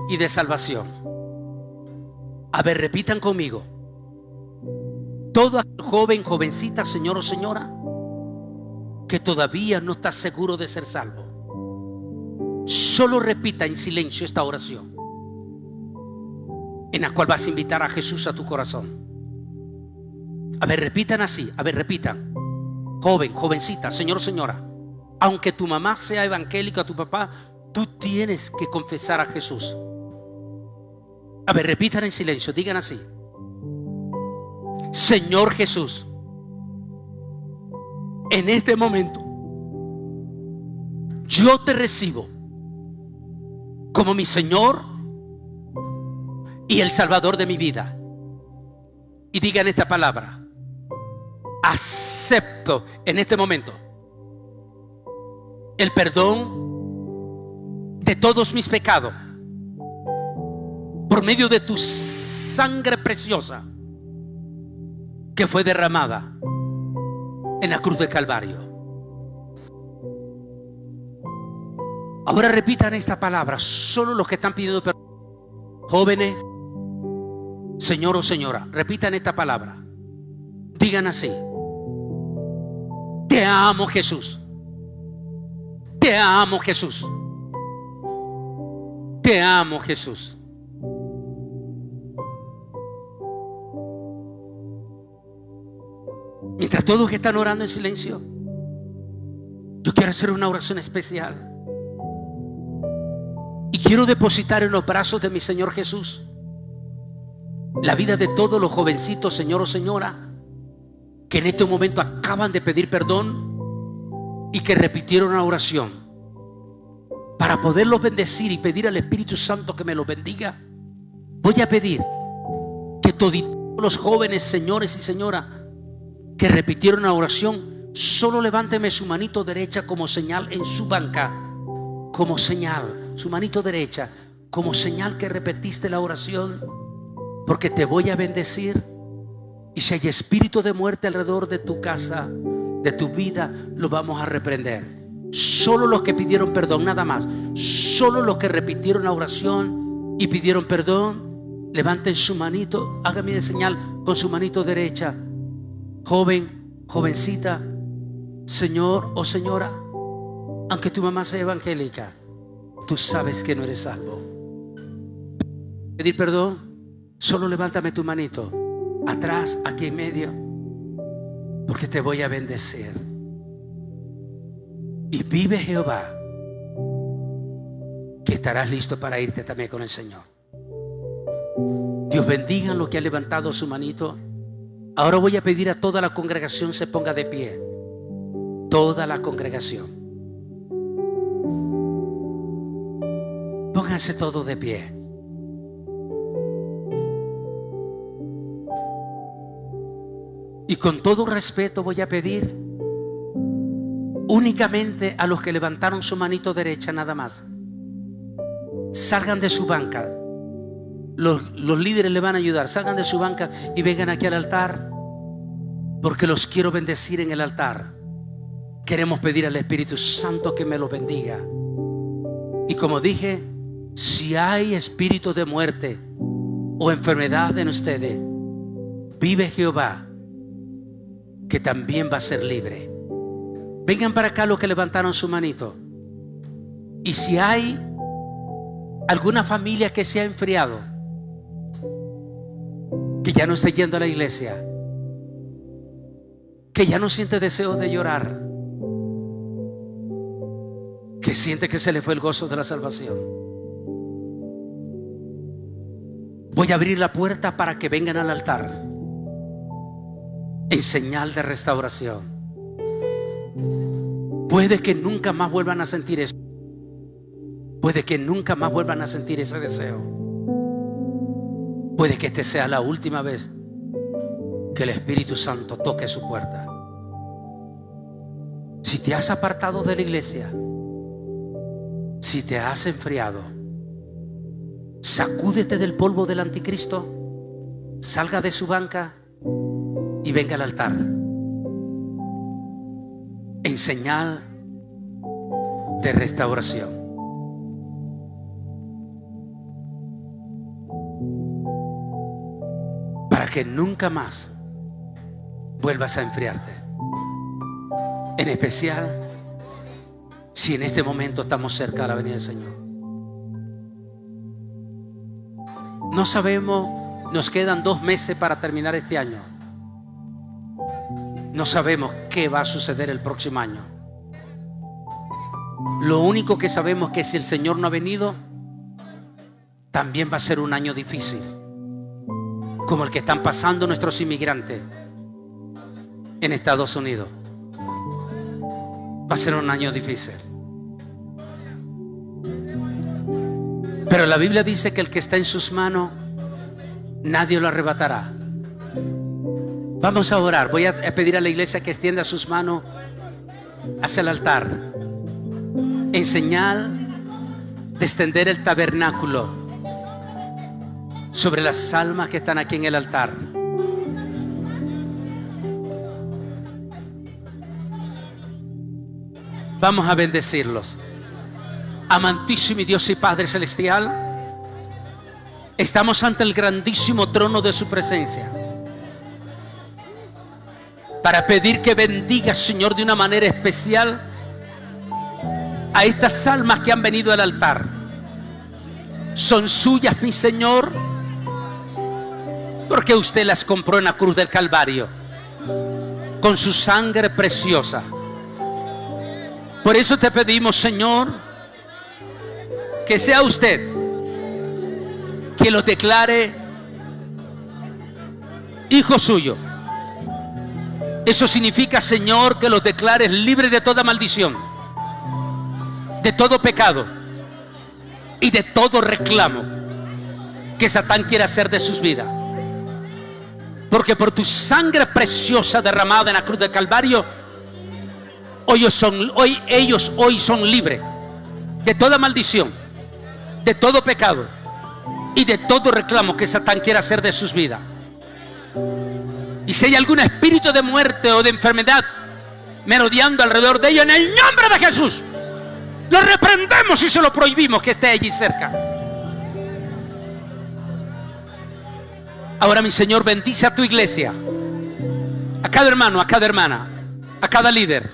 y de salvación. A ver, repitan conmigo. Todo joven, jovencita, señor o señora que todavía no está seguro de ser salvo, solo repita en silencio esta oración, en la cual vas a invitar a Jesús a tu corazón. A ver, repitan así. A ver, repitan. Joven, jovencita, señor o señora, aunque tu mamá sea evangélica, tu papá, tú tienes que confesar a Jesús. A ver, repitan en silencio, digan así: Señor Jesús, en este momento yo te recibo como mi Señor y el Salvador de mi vida. Y digan esta palabra: acepto en este momento el perdón de todos mis pecados por medio de tu sangre preciosa que fue derramada en la cruz de Calvario. Ahora repitan esta palabra, solo los que están pidiendo perdón. Jóvenes, señor o señora, repitan esta palabra. Digan así: te amo, Jesús. Te amo, Jesús. Te amo, Jesús. Mientras todos están orando en silencio, yo quiero hacer una oración especial y quiero depositar en los brazos de mi Señor Jesús la vida de todos los jovencitos, señor o señora, que en este momento acaban de pedir perdón y que repitieron una oración. Para poderlos bendecir y pedir al Espíritu Santo que me los bendiga, voy a pedir que todos los jóvenes, señores y señoras, que repitieron la oración, solo levánteme su manito derecha como señal en su banca, como señal, su manito derecha, como señal que repetiste la oración, porque te voy a bendecir. Y si hay espíritu de muerte alrededor de tu casa, de tu vida, lo vamos a reprender. Solo los que pidieron perdón, nada más. Solo los que repitieron la oración y pidieron perdón, levanten su manito, háganme una señal con su manito derecha. Joven, jovencita, señor o señora, aunque tu mamá sea evangélica, tú sabes que no eres salvo. Pedir perdón, solo levántame tu manito, atrás, aquí en medio. porque te voy a bendecir. Y vive Jehová, que estarás listo para irte también con el Señor. Dios bendiga a los que han levantado su manito. Ahora voy a pedir a toda la congregación se ponga de pie. Toda la congregación. Pónganse todos de pie. Y con todo respeto voy a pedir únicamente a los que levantaron su manito derecha nada más. Salgan de su banca. Los líderes le van a ayudar. Salgan de su banca y vengan aquí al altar, porque los quiero bendecir en el altar. Queremos pedir al Espíritu Santo que me los bendiga. Y como dije, si hay espíritu de muerte o enfermedad en ustedes, vive Jehová, que también va a ser libre. Vengan para acá los que levantaron su manito. Y si hay alguna familia que se ha enfriado, que ya no esté yendo a la iglesia, que ya no siente deseo de llorar, que siente que se le fue el gozo de la salvación, voy a abrir la puerta para que vengan al altar en señal de restauración. Puede que nunca más vuelvan a sentir eso. Puede que nunca más vuelvan a sentir ese deseo. Puede que esta sea la última vez que el Espíritu Santo toque su puerta. Si te has apartado de la iglesia, si te has enfriado, sacúdete del polvo del anticristo, salga de su banca y venga al altar en señal de restauración. Para que nunca más vuelvas a enfriarte. En especial si en este momento estamos cerca de la venida del Señor. No sabemos, nos quedan 2 meses para terminar este año. No sabemos qué va a suceder el próximo año. Lo único que sabemos es que si el Señor no ha venido, también va a ser un año difícil, como el que están pasando nuestros inmigrantes en Estados Unidos. Va a ser un año difícil. Pero la Biblia dice que el que está en sus manos, nadie lo arrebatará. Vamos a orar. Voy a pedir a la iglesia que extienda sus manos hacia el altar en señal de extender el tabernáculo sobre las almas que están aquí en el altar. Vamos a bendecirlos. Amantísimo Dios y Padre Celestial, estamos ante el grandísimo trono de su presencia para pedir que bendiga, Señor, de una manera especial a estas almas que han venido al altar. Son suyas, mi Señor, porque usted las compró en la cruz del Calvario con su sangre preciosa. Por eso te pedimos, Señor, que sea usted quien los declare hijo suyo. Eso significa, Señor, que los declares libres de toda maldición, de todo pecado y de todo reclamo que Satán quiere hacer de sus vidas. Porque por tu sangre preciosa derramada en la cruz del Calvario, ellos hoy son libres de toda maldición, de todo pecado y de todo reclamo que Satán quiere hacer de sus vidas. Y si hay algún espíritu de muerte o de enfermedad merodeando alrededor de ellos, en el nombre de Jesús, lo reprendemos y se lo prohibimos que esté allí cerca. Ahora, mi Señor, bendice a tu iglesia, a cada hermano, a cada hermana, a cada líder.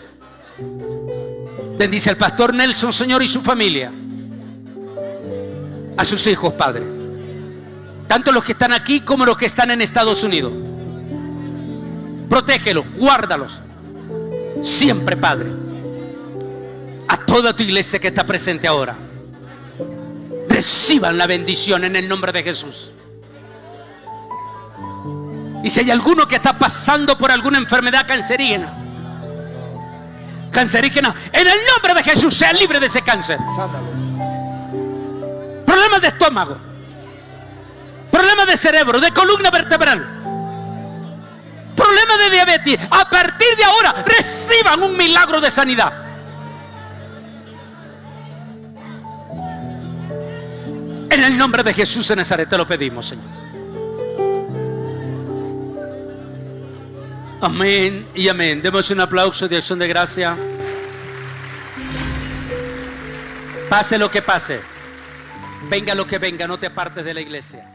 Bendice al pastor Nelson, Señor, y su familia, a sus hijos, Padre, tanto los que están aquí como los que están en Estados Unidos. protégelos, guárdalos. Siempre, Padre. A toda tu iglesia que está presente ahora, reciban la bendición en el nombre de Jesús. Y si hay alguno que está pasando por alguna enfermedad cancerígena, en el nombre de Jesús, sea libre de ese cáncer. Problemas de estómago, problemas de cerebro, de columna vertebral, problemas de diabetes, a partir de ahora reciban un milagro de sanidad. En el nombre de Jesús de Nazaret te lo pedimos, Señor. Amén y amén. Demos un aplauso de acción de gracia. Pase lo que pase, venga lo que venga, no te apartes de la iglesia.